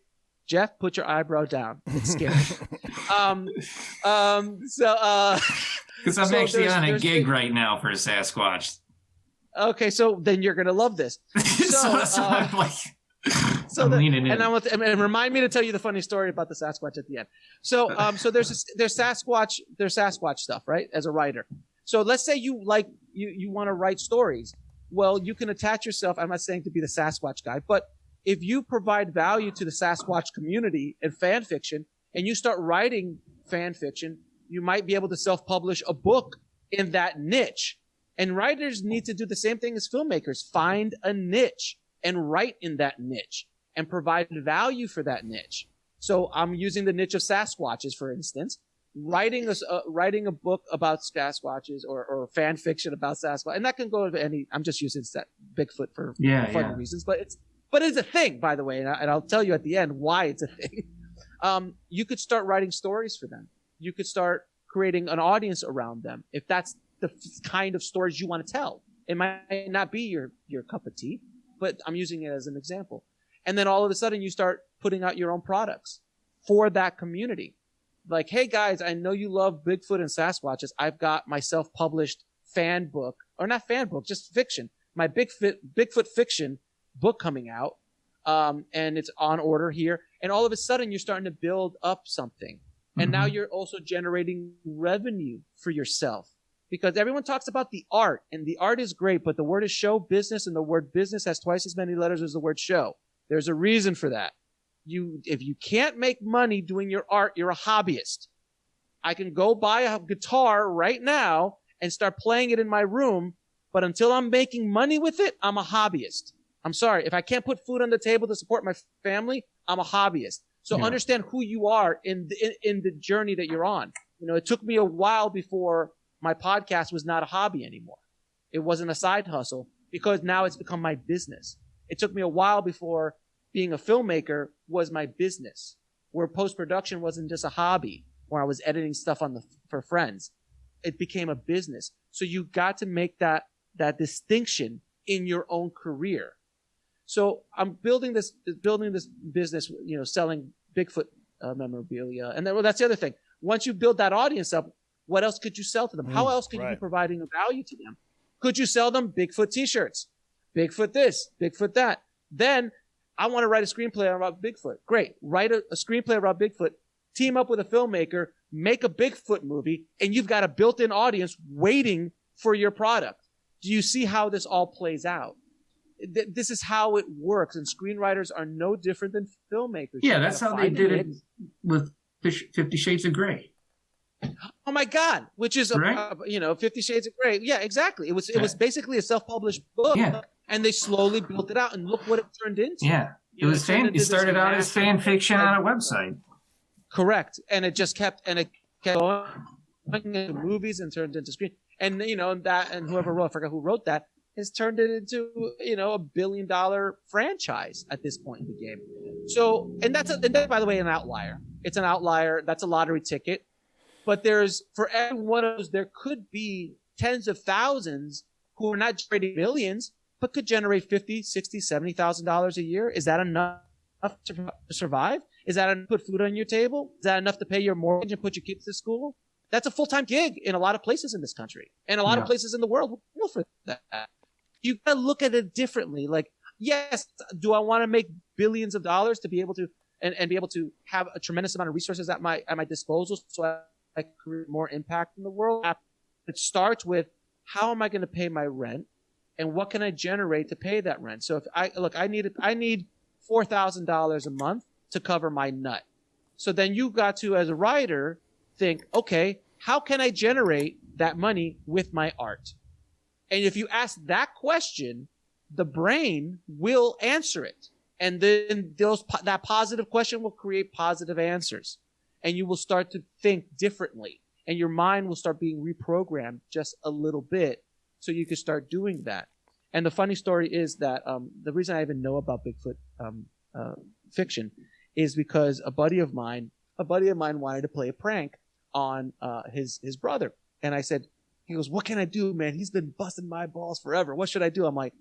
Geoff, put your eyebrow down. It's scary. Because I'm actually on a gig right now for Sasquatch. Okay, so then you're gonna love this. I'm like, I'm leaning in. And remind me to tell you the funny story about the Sasquatch at the end. So there's Sasquatch stuff, right? As a writer. So let's say you want to write stories. Well, you can attach yourself. I'm not saying to be the Sasquatch guy, but if you provide value to the Sasquatch community and fan fiction, and you start writing fan fiction, you might be able to self-publish a book in that niche. And writers need to do the same thing as filmmakers. Find a niche and write in that niche and provide value for that niche. So I'm using the niche of Sasquatches, for instance, writing a book about Sasquatches or fan fiction about Sasquatch, and that can go into any. I'm just using Bigfoot for funny reasons, but it's a thing, by the way, and I'll tell you at the end why it's a thing. You could start writing stories for them. You could start creating an audience around them if that's the kind of stories you want to tell. It might not be your cup of tea, but I'm using it as an example. And then all of a sudden you start putting out your own products for that community. Like, hey guys, I know you love Bigfoot and Sasquatches. I've got my self-published fan book, or not fan book, just fiction. My Bigfoot fiction book coming out. And it's on order here. And all of a sudden you're starting to build up something. And now you're also generating revenue for yourself, because everyone talks about the art, and the art is great, but the word is show business, and the word business has twice as many letters as the word show. There's a reason for that. If you can't make money doing your art, you're a hobbyist. I can go buy a guitar right now and start playing it in my room, but until I'm making money with it, I'm a hobbyist. I'm sorry. If I can't put food on the table to support my family, I'm a hobbyist. So understand who you are in the journey that you're on. You know, it took me a while before my podcast was not a hobby anymore. It wasn't a side hustle, because now it's become my business. It took me a while before being a filmmaker was my business, where post-production wasn't just a hobby, where I was editing stuff for friends. It became a business. So you got to make that distinction in your own career. So I'm building this business, you know, selling Bigfoot memorabilia. And then, that's the other thing. Once you build that audience up, what else could you sell to them? How else could you be providing a value to them? Could you sell them Bigfoot t-shirts? Bigfoot this, Bigfoot that. Then I want to write a screenplay about Bigfoot. Great. Write a screenplay about Bigfoot, team up with a filmmaker, make a Bigfoot movie, and you've got a built-in audience waiting for your product. Do you see how this all plays out? This is how it works, and screenwriters are no different than filmmakers. Yeah, that's how they did it with 50 Shades of Grey. Oh my God! Which is, right? 50 Shades of Grey. Yeah, exactly. It was basically a self-published book, and they slowly built it out, and look what it turned into. Yeah, it started out as fan fiction on a website. Correct, and it just kept going into movies and turned into screen, and and whoever wrote, I forgot who wrote that, has turned it into a $1 billion franchise at this point in the game. So, and that's by the way an outlier. It's an outlier. That's a lottery ticket. But for every one of those, there could be tens of thousands who are not generating millions, but could generate $50,000, $60,000, $70,000 a year. Is that enough to survive? Is that enough to put food on your table? Is that enough to pay your mortgage and put your kids to school? That's a full-time gig in a lot of places in this country, and a lot of places in the world will for that. You gotta look at it differently. Like, yes, do I want to make billions of dollars to be able to and be able to have a tremendous amount of resources at my disposal, so I can create more impact in the world? It starts with, how am I going to pay my rent, and what can I generate to pay that rent? So if I need $4,000 a month to cover my nut. So then you got to, as a writer, think, okay, how can I generate that money with my art? And if you ask that question, the brain will answer it. And then that positive question will create positive answers. And you will start to think differently. And your mind will start being reprogrammed just a little bit, so you can start doing that. And the funny story is that the reason I even know about Bigfoot fiction is because a buddy of mine wanted to play a prank on his brother. And I said, he goes, "What can I do, man? He's been busting my balls forever. What should I do?" I'm like,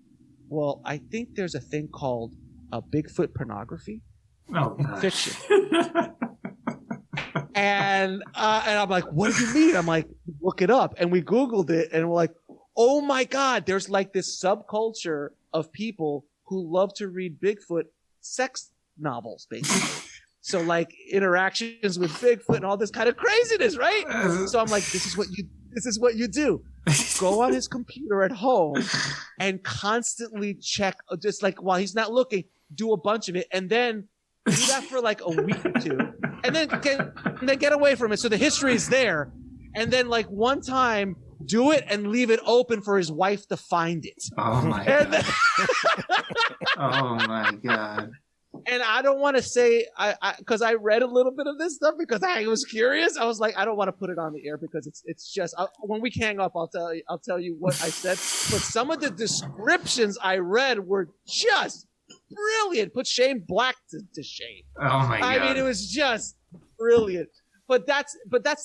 well, I think there's a thing called Bigfoot pornography fiction. And I'm like, what do you mean? I'm like, look it up. And we Googled it, and we're like, oh my God, there's like this subculture of people who love to read Bigfoot sex novels, basically. So like interactions with Bigfoot and all this kind of craziness, right? So I'm like, this is what you do. Go on his computer at home and constantly check, just like while he's not looking, do a bunch of it, and then do that for like a week or two, and then get away from it. So the history is there, and then like one time do it and leave it open for his wife to find it. Oh my God. Oh my God. And I don't want to say because I read a little bit of this stuff because I was curious. I was like, I don't want to put it on the air because it's just when we hang up, I'll tell you what I said. But some of the descriptions I read were just brilliant. Put Shane Black to shame. Oh my god! I mean, it was just brilliant. But that's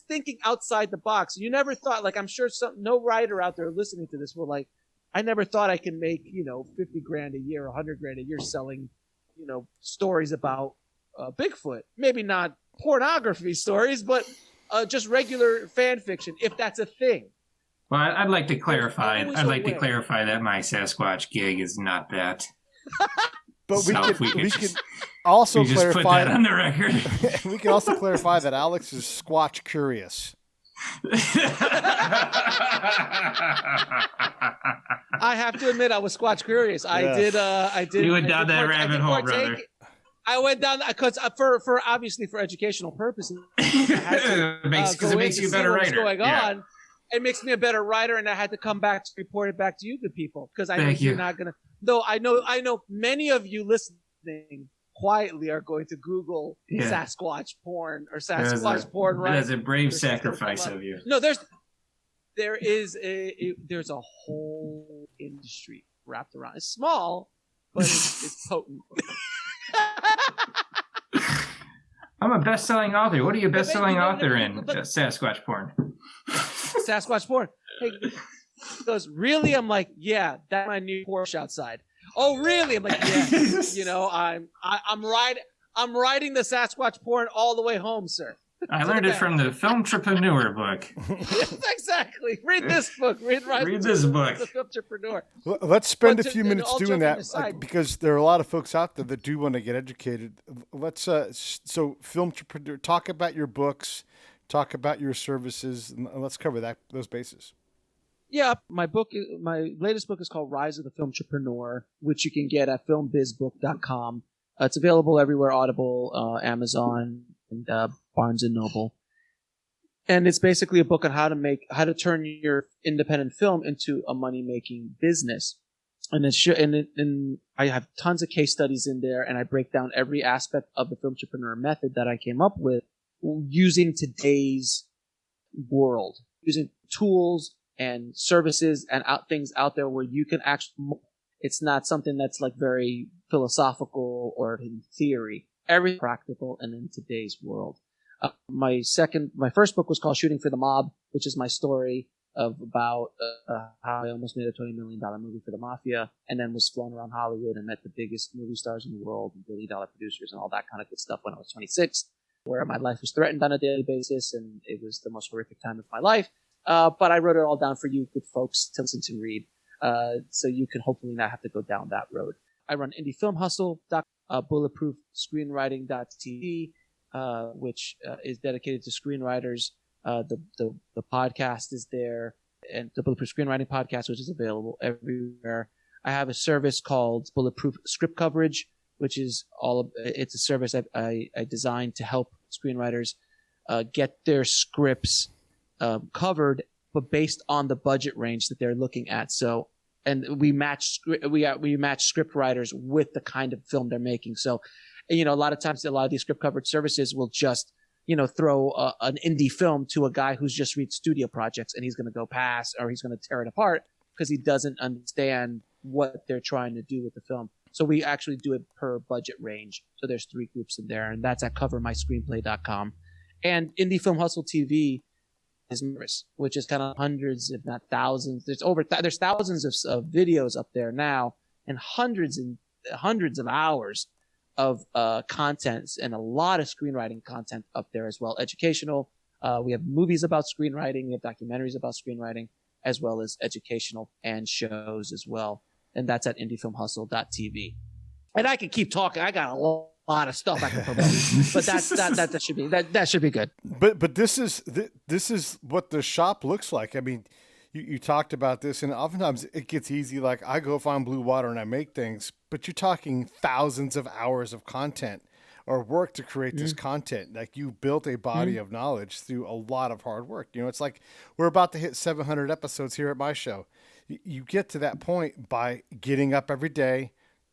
thinking outside the box. You never thought, like, I'm sure no writer out there listening to this will like, I never thought I could make, $50,000 a year, $100,000 a year selling, stories about Bigfoot. Maybe not pornography stories, but just regular fan fiction, if that's a thing. Well, I'd like to clarify. I'd like to clarify that my Sasquatch gig is not that. But So we could also just put clarify that on the record. we can also clarify that Alex is Squatch curious. I have to admit, I was Squatch curious. Yes. I did. You went down that rabbit hole, brother. I went down because for obviously for educational purposes. It makes you a better writer. Going on. It makes me a better writer, and I had to come back to report it back to you, good people, because I know you're not gonna. Though I know many of you listening quietly are going to Google Sasquatch porn or Sasquatch porn. Right? That's a brave sacrifice of you. No, there's a whole industry wrapped around. It's small, but it's potent. I'm a best-selling author. What are you best-selling author in? Sasquatch porn. Sasquatch porn. Hey, he goes, really? I'm like, yeah, that's my new Porsche outside. Oh, really? I'm like, yeah. I'm riding the Sasquatch porn all the way home, sir. I learned it from the Filmtrepreneur book. Exactly. Read this book. Read this book. The Filmtrepreneur. Let's spend a few minutes doing that because there are a lot of folks out there that do want to get educated. Let's so Filmtrepreneur, talk about your books, talk about your services, and let's cover those bases. Yeah, my latest book is called Rise of the Filmtrepreneur, which you can get at filmbizbook.com. It's available everywhere: Audible, Amazon, and Barnes and Noble. And it's basically a book on how to turn your independent film into a money-making business. And I have tons of case studies in there, and I break down every aspect of the Filmtrepreneur method that I came up with using today's world, using tools and services and things out there where you can actually. It's not something that's like very philosophical or in theory. Everything practical and in today's world. My first book was called Shooting for the Mob, which is my story about how I almost made a $20 million movie for the mafia, and then was flown around Hollywood and met the biggest movie stars in the world and billion-dollar producers and all that kind of good stuff when I was 26, where my life was threatened on a daily basis, and it was the most horrific time of my life. But I wrote it all down for you good folks to listen to read, so you can hopefully not have to go down that road. I run indiefilmhustle.com. Bulletproofscreenwriting.tv, which is dedicated to screenwriters. The podcast is there, and the Bulletproof Screenwriting Podcast, which is available everywhere. I have a service called Bulletproof Script Coverage, which is it's a service I designed to help screenwriters get their scripts covered, but based on the budget range that they're looking at. So. And we match script writers with the kind of film they're making. So, a lot of times, a lot of these script coverage services will just, throw an indie film to a guy who's just read studio projects, and he's going to go pass or he's going to tear it apart because he doesn't understand what they're trying to do with the film. So we actually do it per budget range. So there's 3 groups in there, and that's at covermyscreenplay.com. And Indie Film Hustle TV is service, which is kind of hundreds, if not thousands. There's thousands of videos up there now, and hundreds of hours of content, and a lot of screenwriting content up there as well. Educational. We have movies about screenwriting. We have documentaries about screenwriting, as well as educational and shows as well. And that's at indiefilmhustle.tv. And I can keep talking. I got a lot of stuff I can promote, but that should be good. But this is what the shop looks like. I mean, you talked about this, and oftentimes it gets easy. Like, I go find blue water and I make things, but you're talking thousands of hours of content or work to create this content. Like, you built a body of knowledge through a lot of hard work. It's like we're about to hit 700 episodes here at my show. You get to that point by getting up every day,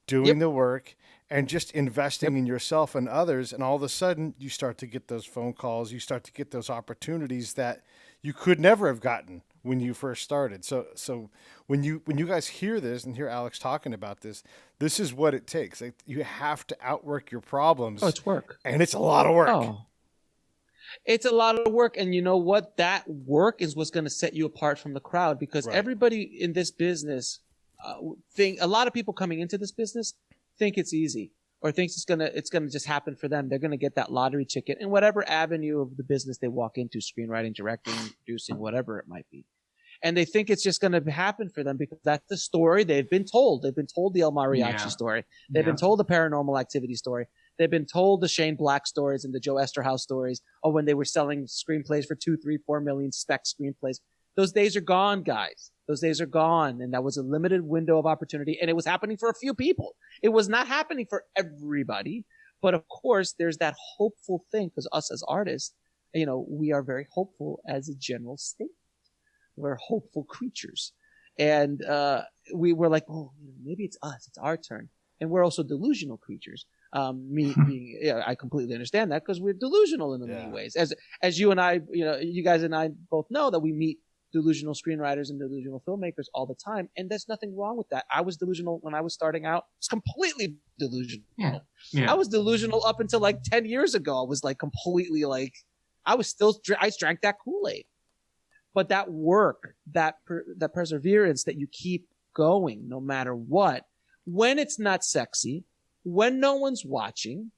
doing the work, and just investing in yourself and others. And all of a sudden you start to get those phone calls, you start to get those opportunities that you could never have gotten when you first started. So when you guys hear this and hear Alex talking about this, this is what it takes. Like, you have to outwork your problems. Oh, it's work. And it's a lot of work. Oh. It's a lot of work, and you know what? That work is what's going to set you apart from the crowd, because everybody in this business a lot of people coming into this business think it's easy, or thinks it's gonna just happen for them. They're gonna get that lottery ticket in whatever avenue of the business they walk into, screenwriting, directing, producing, whatever it might be. And they think it's just going to happen for them because that's the story they've been told. They've been told the El Mariachi story. They've been told the Paranormal Activity story. They've been told the Shane Black stories and the Joe Esterhaus stories of when they were selling screenplays for 2, 3, 4 million spec screenplays. Those days are gone, guys. Those days are gone. And that was a limited window of opportunity. And it was happening for a few people. It was not happening for everybody. But of course, there's that hopeful thing, because us as artists, we are very hopeful as a general state. We're hopeful creatures. And we were like, oh, maybe it's us. It's our turn. And we're also delusional creatures. I completely understand that, because we're delusional in many ways. As you and I, you guys and I both know that we meet delusional screenwriters and delusional filmmakers all the time. And there's nothing wrong with that. I was delusional when I was starting out. It's completely delusional. I was delusional up until like 10 years ago. I was like completely like, I drank that Kool-Aid. But that work, that perseverance, that you keep going no matter what, when it's not sexy, when no one's watching,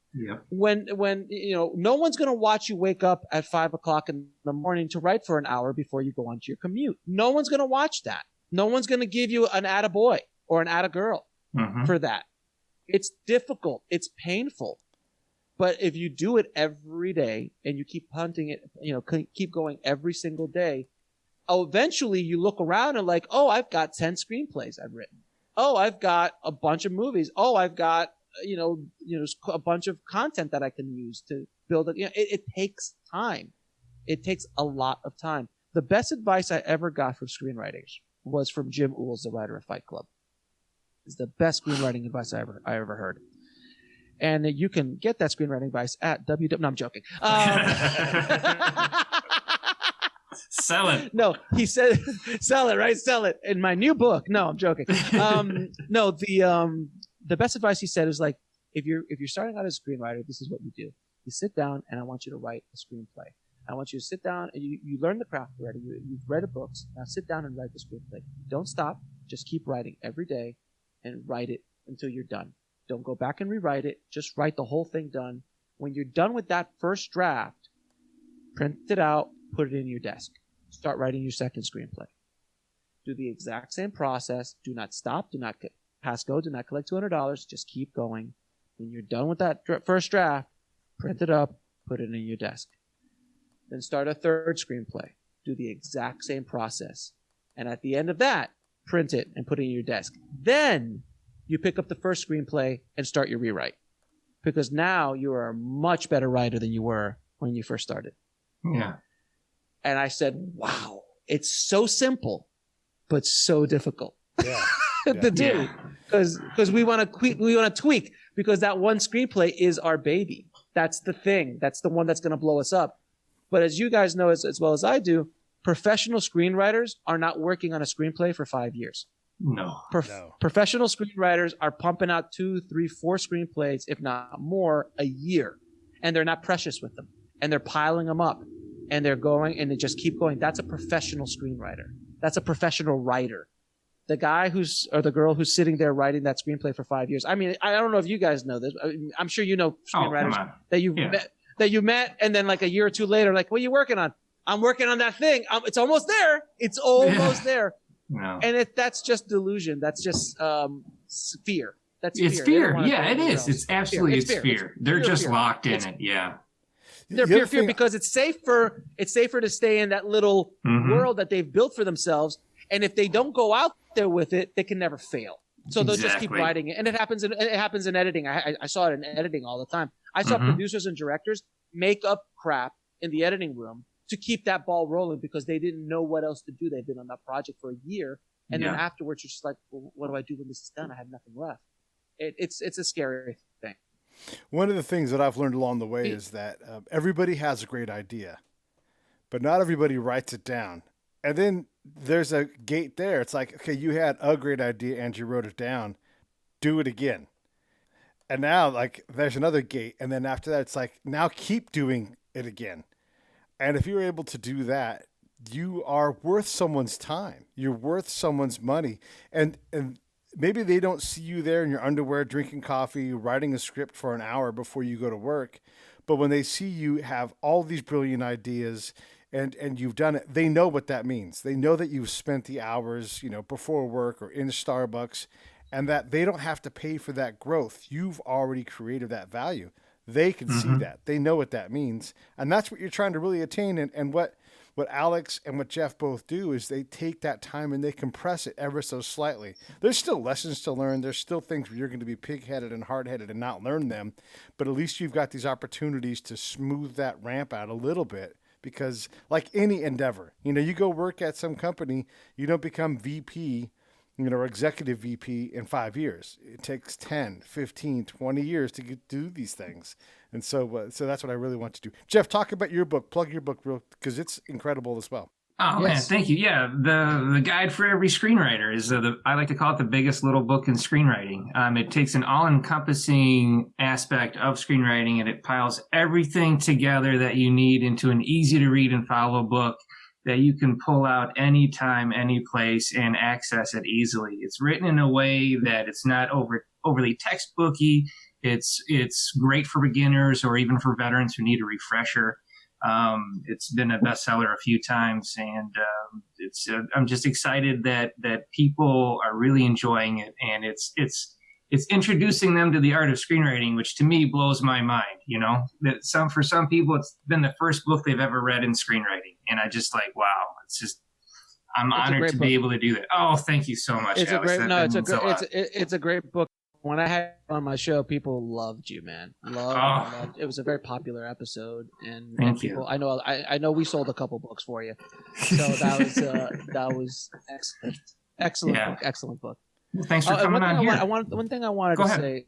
when no one's going to watch you wake up at 5 o'clock in the morning to write for an hour before you go onto your commute. No one's going to watch that. No one's going to give you an attaboy or an attagirl for that. It's difficult. It's painful. But if you do it every day and you keep hunting it, keep going every single day, eventually you look around and like, oh, I've got 10 screenplays I've written. Oh, I've got a bunch of movies. Oh, I've got, a bunch of content that I can use to build it. It takes time. It takes a lot of time. The best advice I ever got from screenwriters was from Jim Uhls, the writer of Fight Club. It's the best screenwriting advice I ever heard. And you can get that screenwriting advice at www. No, I'm joking. Sell it. No, he said, sell it, right? Sell it. In my new book. No, I'm joking. No, the best advice he said is like, if you're starting out as a screenwriter, this is what you do. You sit down and I want you to write a screenplay. I want you to sit down and you learn the craft already. You've read the books. Now sit down and write the screenplay. Don't stop. Just keep writing every day and write it until you're done. Don't go back and rewrite it. Just write the whole thing done. When you're done with that first draft, print it out, put it in your desk. Start writing your second screenplay. Do the exact same process. Do not stop. Do not pass go. Do not collect $200. Just keep going. When you're done with that first draft, print it up, put it in your desk. Then start a third screenplay. Do the exact same process. And at the end of that, print it and put it in your desk. Then you pick up the first screenplay and start your rewrite. Because now you are a much better writer than you were when you first started. Yeah. And I said, wow, it's so simple, but so difficult to do. Because we want to tweak, because that one screenplay is our baby. That's the thing. That's the one that's going to blow us up. But as you guys know as well as I do, professional screenwriters are not working on a screenplay for 5 years. No. Professional screenwriters are pumping out 2, 3, 4 screenplays, if not more, a year. And they're not precious with them. And they're piling them up. And they're going, and they just keep going. That's a professional screenwriter. That's a professional writer. The guy or the girl who's sitting there writing that screenplay for 5 years. I mean, I don't know if you guys know this. I'm sure you know screenwriters that you met, and then like a year or two later, like, what are you working on? I'm working on that thing. It's almost there. It's almost there. No. And that's just delusion. That's just fear. It's fear. Yeah, it is. It's absolutely it's fear. They're just locked in it. Yeah. They're fear because it's safer. It's safer to stay in that little world that they've built for themselves. And if they don't go out there with it, they can never fail. So they'll just keep writing it. And it happens in editing. I saw it in editing all the time. I saw producers and directors make up crap in the editing room to keep that ball rolling because they didn't know what else to do. They've been on that project for a year. And then afterwards, you're just like, well, what do I do when this is done? I have nothing left. It's a scary thing. One of the things that I've learned along the way is that everybody has a great idea, but not everybody writes it down. And then there's a gate there. It's like, okay, you had a great idea and you wrote it down. Do it again. And now, like, there's another gate. And then after that, it's like, now keep doing it again. And if you're able to do that, you are worth someone's time. You're worth someone's money. And maybe they don't see you there in your underwear, drinking coffee, writing a script for an hour before you go to work. But when they see you have all these brilliant ideas and you've done it, they know what that means. They know that you've spent the hours, before work or in Starbucks, and that they don't have to pay for that growth. You've already created that value. They can see that. They know what that means. And that's what you're trying to really attain. And what Alex and what Geoff both do is they take that time and they compress it ever so slightly. There's still lessons to learn. There's still things where you're going to be pig-headed and hard-headed and not learn them. But at least you've got these opportunities to smooth that ramp out a little bit. Because like any endeavor, you go work at some company, you don't become VP, or executive VP in 5 years. It takes 10, 15, 20 years to do these things. And so that's what I really want to do. Geoff, talk about your book. Plug your book because it's incredible as well. Oh, yes. Man, thank you. Yeah, the guide for every screenwriter is I like to call it the biggest little book in screenwriting. It takes an all-encompassing aspect of screenwriting, and it piles everything together that you need into an easy-to-read and follow book that you can pull out anytime, any place, and access it easily. It's written in a way that it's not overly textbooky. It's great for beginners or even for veterans who need a refresher. It's been a bestseller a few times, and I'm just excited that people are really enjoying it, and it's introducing them to the art of screenwriting, which to me blows my mind. That for some people it's been the first book they've ever read in screenwriting, and I just like, wow, I'm honored to be able to do that. Oh, thank you so much. It's Alex. It's a great book. When I had it on my show, people loved you, man. Loved. It was a very popular episode, and people. I know we sold a couple books for you, so that was excellent book, excellent book. Well, thanks for coming on here. One thing I wanted to say.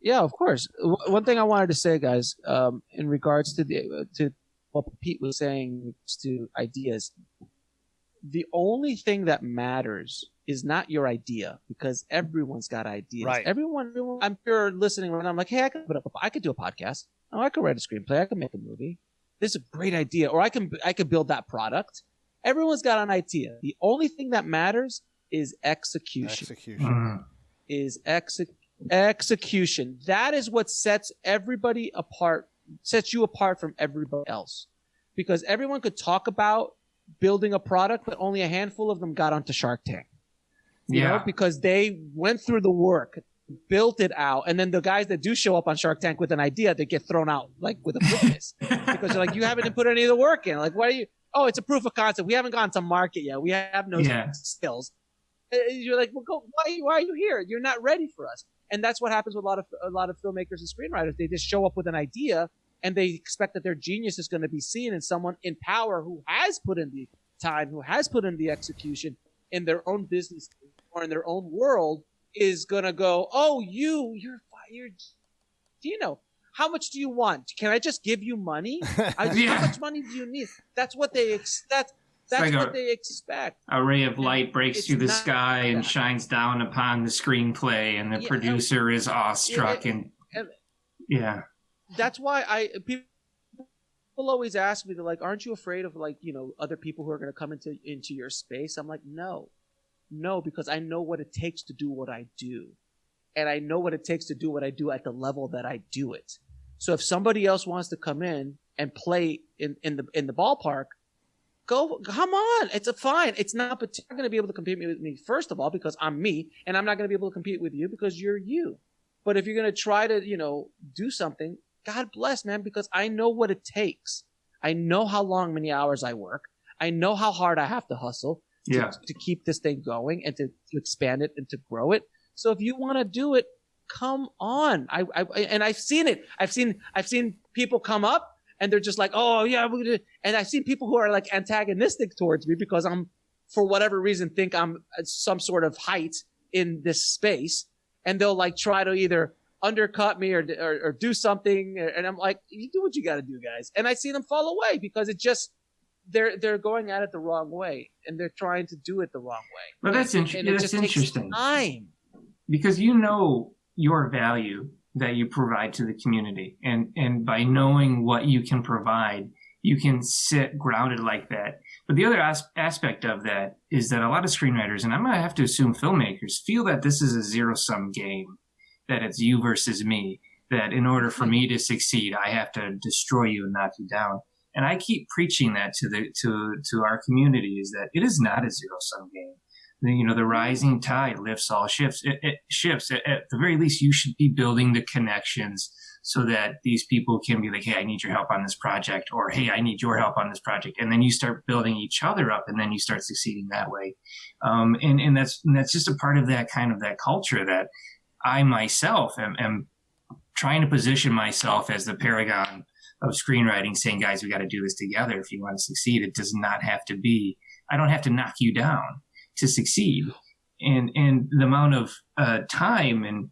Yeah, of course. One thing I wanted to say, guys, in regards to what Pete was saying to ideas, the only thing that matters is not your idea, because everyone's got ideas. Right. Everyone, I'm sure listening right now, I'm like, hey, I could do a podcast. Oh, I could write a screenplay. I could make a movie. This is a great idea. Or I could build that product. Everyone's got an idea. The only thing that matters is execution. Execution. That is what sets everybody apart, sets you apart from everybody else. Because everyone could talk about building a product, but only a handful of them got onto Shark Tank. You know, because they went through the work, built it out, and then the guys that do show up on Shark Tank with an idea, they get thrown out like with a witness because you're like, you haven't put any of the work in. Like, why are you? Oh, it's a proof of concept. We haven't gone to market yet. We have no skills. You're like, well, why are you here? You're not ready for us. And that's what happens with a lot of filmmakers and screenwriters. They just show up with an idea and they expect that their genius is going to be seen in someone in power who has put in the time, who has put in the execution in their own business or in their own world is going to go, oh, you're how much do you want? Can I just give you money? How much money do you need? That's what they expect. That's like what they expect. A ray of light breaks through the sky and shines down upon the screenplay, and the producer is awestruck. That's why people always ask me, they're like, aren't you afraid of other people who are going to come into your space? I'm like, no, because I know what it takes to do what I do. And I know what it takes to do what I do at the level that I do it. So if somebody else wants to come in and play in the ballpark, come on. It's fine. It's not, but you're not going to be able to compete with me, first of all, because I'm me, and I'm not going to be able to compete with you because you're you. But if you're going to try to, do something, God bless, man, because I know what it takes. I know how many hours I work. I know how hard I have to hustle to keep this thing going and to expand it and to grow it. So if you want to do it, come on. I've seen it. I've seen people come up and they're just like, oh yeah. And I've seen people who are like antagonistic towards me because I'm, for whatever reason, think I'm some sort of height in this space. And they'll like try to either undercut me or do something. And I'm like, you do what you got to do, guys. And I see them fall away because it just, they're going at it the wrong way and they're trying to do it the wrong way. Well, that's interesting. Takes time. Because you know your value that you provide to the community. And by knowing what you can provide, you can sit grounded like that. But the other aspect of that is that a lot of screenwriters, and I'm going to have to assume filmmakers, feel that this is a zero-sum game, that it's you versus me, that in order for me to succeed, I have to destroy you and knock you down. And I keep preaching that to our community, is that it is not a zero-sum game. The rising tide lifts all ships. It shifts. At the very least, you should be building the connections so that these people can be like, hey, I need your help on this project, or hey, I need your help on this project. And then you start building each other up, and then you start succeeding that way. And that's just a part of that kind of that culture that I myself am trying to position myself as the paragon of screenwriting, saying, guys, we got to do this together if you want to succeed. It does not have to be, I don't have to knock you down to succeed. And the amount of time and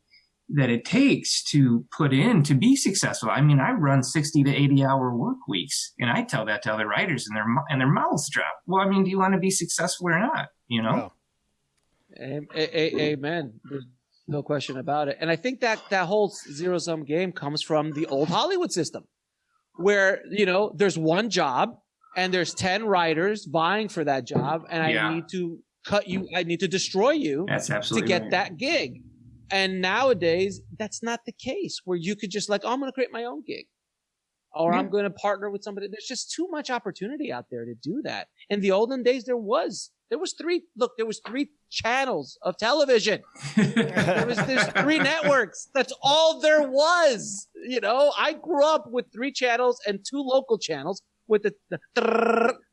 that it takes to put in to be successful. I mean, I run 60 to 80 hour work weeks, and I tell that to other writers, and their mouths drop. Well, I mean, do you want to be successful or not? Amen. There's no question about it. And I think that whole zero-sum game comes from the old Hollywood system, where there's one job and there's 10 writers vying for that job, and I need to cut you. I need to destroy you. That's absolutely to get right. that gig. And nowadays, that's not the case, where you could just I'm going to create my own gig, or I'm going to partner with somebody. There's just too much opportunity out there to do that. In the olden days, there was three channels of television. There's 3 networks. That's all there was. I grew up with 3 channels and 2 local channels with the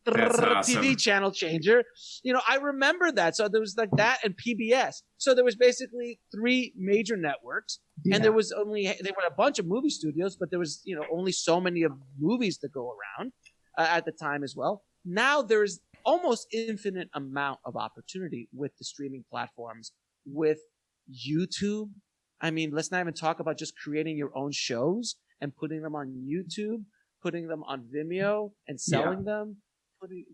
awesome. TV channel changer. I remember that. So there was like that and PBS. So there was basically 3 major networks, and there were a bunch of movie studios, but there was only so many of movies to go around at the time as well. Now there's almost infinite amount of opportunity with the streaming platforms, with YouTube. I mean, let's not even talk about just creating your own shows and putting them on YouTube, putting them on Vimeo and selling them,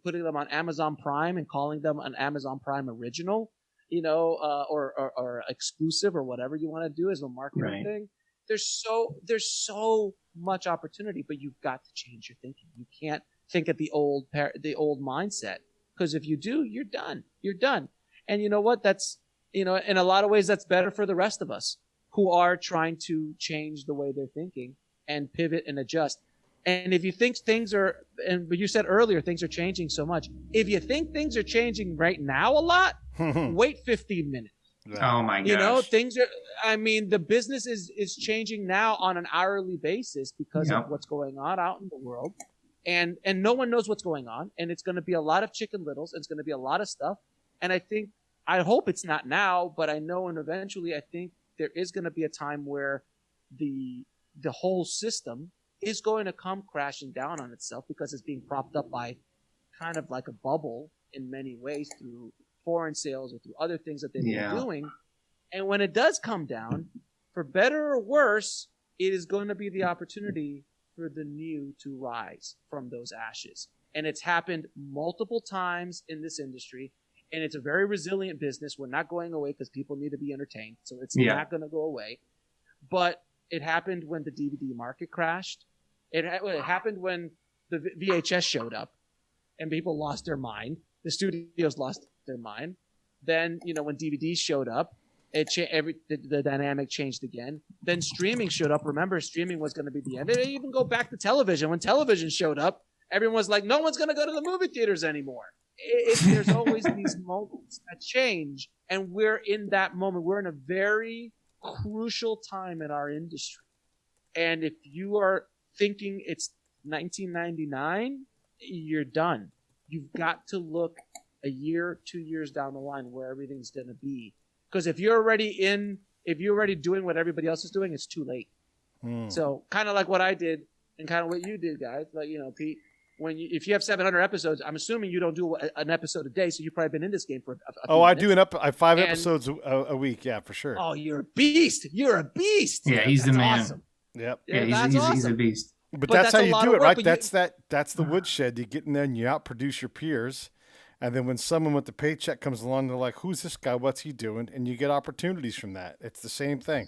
putting them on Amazon Prime and calling them an Amazon Prime original, or exclusive, or whatever you want to do as a marketing thing. There's so much opportunity, but you've got to change your thinking. You can't think at the old mindset, because if you do, you're done. You're done. And you know what? That's in a lot of ways, that's better for the rest of us who are trying to change the way they're thinking and pivot and adjust. And if you think but you said earlier, things are changing so much. If you think things are changing right now a lot, wait 15 minutes. Oh my gosh. The business is changing now on an hourly basis because of what's going on out in the world. And no one knows what's going on. And it's going to be a lot of Chicken Littles. It's going to be a lot of stuff. And I hope it's not now, but I know, and eventually I think there is going to be a time where the whole system is going to come crashing down on itself, because it's being propped up by kind of like a bubble in many ways through foreign sales or through other things that they've been doing. And when it does come down, for better or worse, it is going to be the opportunity for the new to rise from those ashes. And it's happened multiple times in this industry, and it's a very resilient business. We're not going away because people need to be entertained, so it's not going to go away. But it happened when the DVD market crashed. It happened when the VHS showed up and people lost their mind. The studios lost their mind. Then, when DVDs showed up, the dynamic changed again. Then streaming showed up. Remember, streaming was going to be the end. It didn't even go back to television. When television showed up, everyone was like, no one's going to go to the movie theaters anymore. There's always these moments that change, and we're in that moment. We're in a very crucial time in our industry. And if you are thinking it's 1999, you're done. You've got to look a year, 2 years down the line where everything's going to be. Because if you're already doing what everybody else is doing, it's too late. So kind of like what I did and kind of what you did, guys. Like, Pete, if you have 700 episodes, I'm assuming you don't do an episode a day, so you've probably been in this game for a few I minutes. do 5 episodes a week. Yeah, for sure. Oh, you're a beast. You're a beast. Yeah, he's the man. Awesome. Yep. Yeah, that's he's awesome. a beast. But that's how a you lot do of it, work, right? That's the woodshed. You get in there and you outproduce your peers. And then when someone with the paycheck comes along, they're like, who's this guy? What's he doing? And you get opportunities from that. It's the same thing.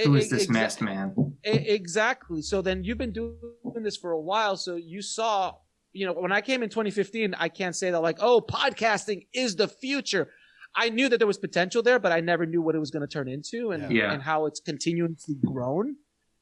Who is this masked man? Exactly. So then you've been doing this for a while. So you saw, when I came in 2015, I can't say that like, oh, podcasting is the future. I knew that there was potential there, but I never knew what it was going to turn into and how it's continuously grown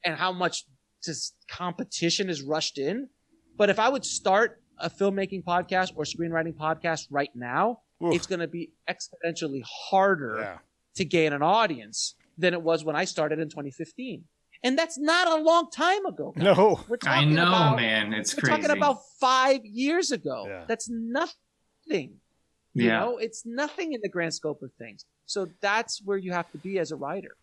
and how much just competition is rushed in. But if I would start a filmmaking podcast or screenwriting podcast right now, it's going to be exponentially harder to gain an audience than it was when I started in 2015. And that's not a long time ago, guys. No. I know, man. It's crazy. We're talking about 5 years ago. Yeah. That's nothing. It's nothing in the grand scope of things. So that's where you have to be as a writer.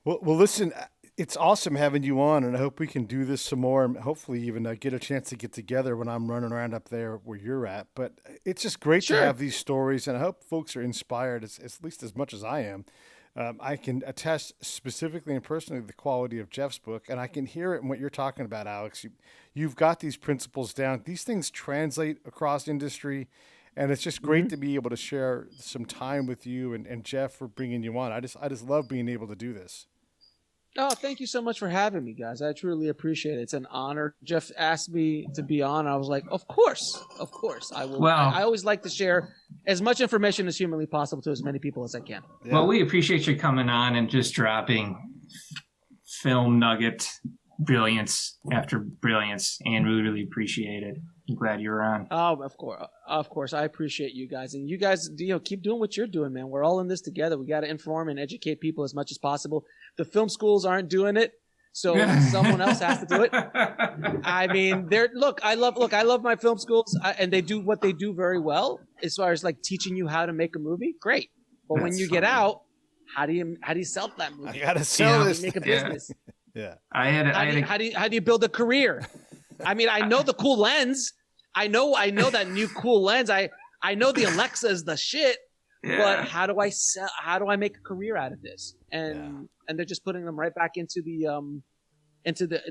Well, listen, it's awesome having you on, and I hope we can do this some more and hopefully even get a chance to get together when I'm running around up there where you're at. But it's just great to have these stories, and I hope folks are inspired at least as much as I am. I can attest specifically and personally to the quality of Geoff's book, and I can hear it in what you're talking about, Alex. You've got these principles down. These things translate across industry, and it's just great to be able to share some time with you and Geoff for bringing you on. I just love being able to do this. Oh, thank you so much for having me, guys. I truly appreciate it. It's an honor. Geoff asked me to be on. I was like, of course. I will. Well, I always like to share as much information as humanly possible to as many people as I can. Yeah. Well, we appreciate you coming on and just dropping film nugget brilliance after brilliance, and we really appreciate it. I'm glad you were on. Oh, of course. I appreciate you guys, and you guys, keep doing what you're doing, man. We're all in this together. We got to inform and educate people as much as possible. The film schools aren't doing it, so someone else has to do it. I mean, I love my film schools, and they do what they do very well as far as like teaching you how to make a movie. Great, but when you get out, how do you sell that movie? I gotta sell this. How do you make a business? Yeah. How do you build a career? I mean, I know the cool lens. I know that new cool lens. I know the Alexa is the shit. Yeah. But how do I sell? How do I make a career out of this? And they're just putting them right back into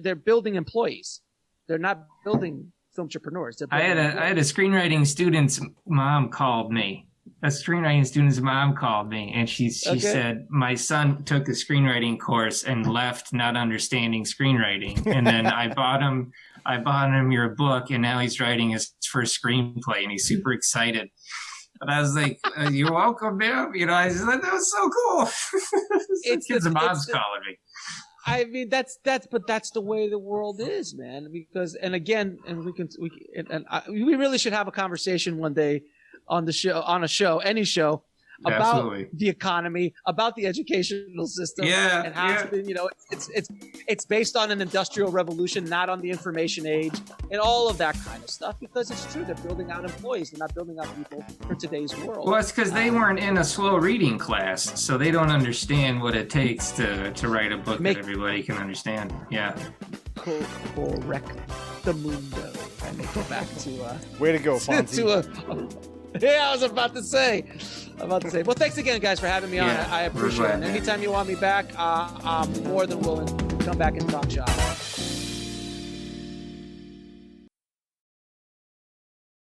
they're building employees. They're not building film entrepreneurs. I had a screenwriting student's mom called me. A screenwriting student's mom called me, and she said, my son took a screenwriting course and left not understanding screenwriting. And then I bought him your book, and now he's writing his first screenplay, and he's super excited. And I was like, you're welcome, man. I said, that was so cool. It's kid's mom's calling me. I mean, that's the way the world is, man. Because, and again, and we really should have a conversation one day on any show, about the economy, about the educational system, and how it's been, it's based on an industrial revolution, not on the information age, and all of that kind of stuff. Because it's true, they're building out employees, they're not building out people for today's world. Well, it's because they weren't in a slow reading class, so they don't understand what it takes to write a book that everybody can understand. Yeah. Correct the mundo. I may go back to way to go, Fonzie. Yeah, I was about to say. Well, thanks again, guys, for having me on. I appreciate it. Anytime you want me back, I'm more than willing to come back and talk shop.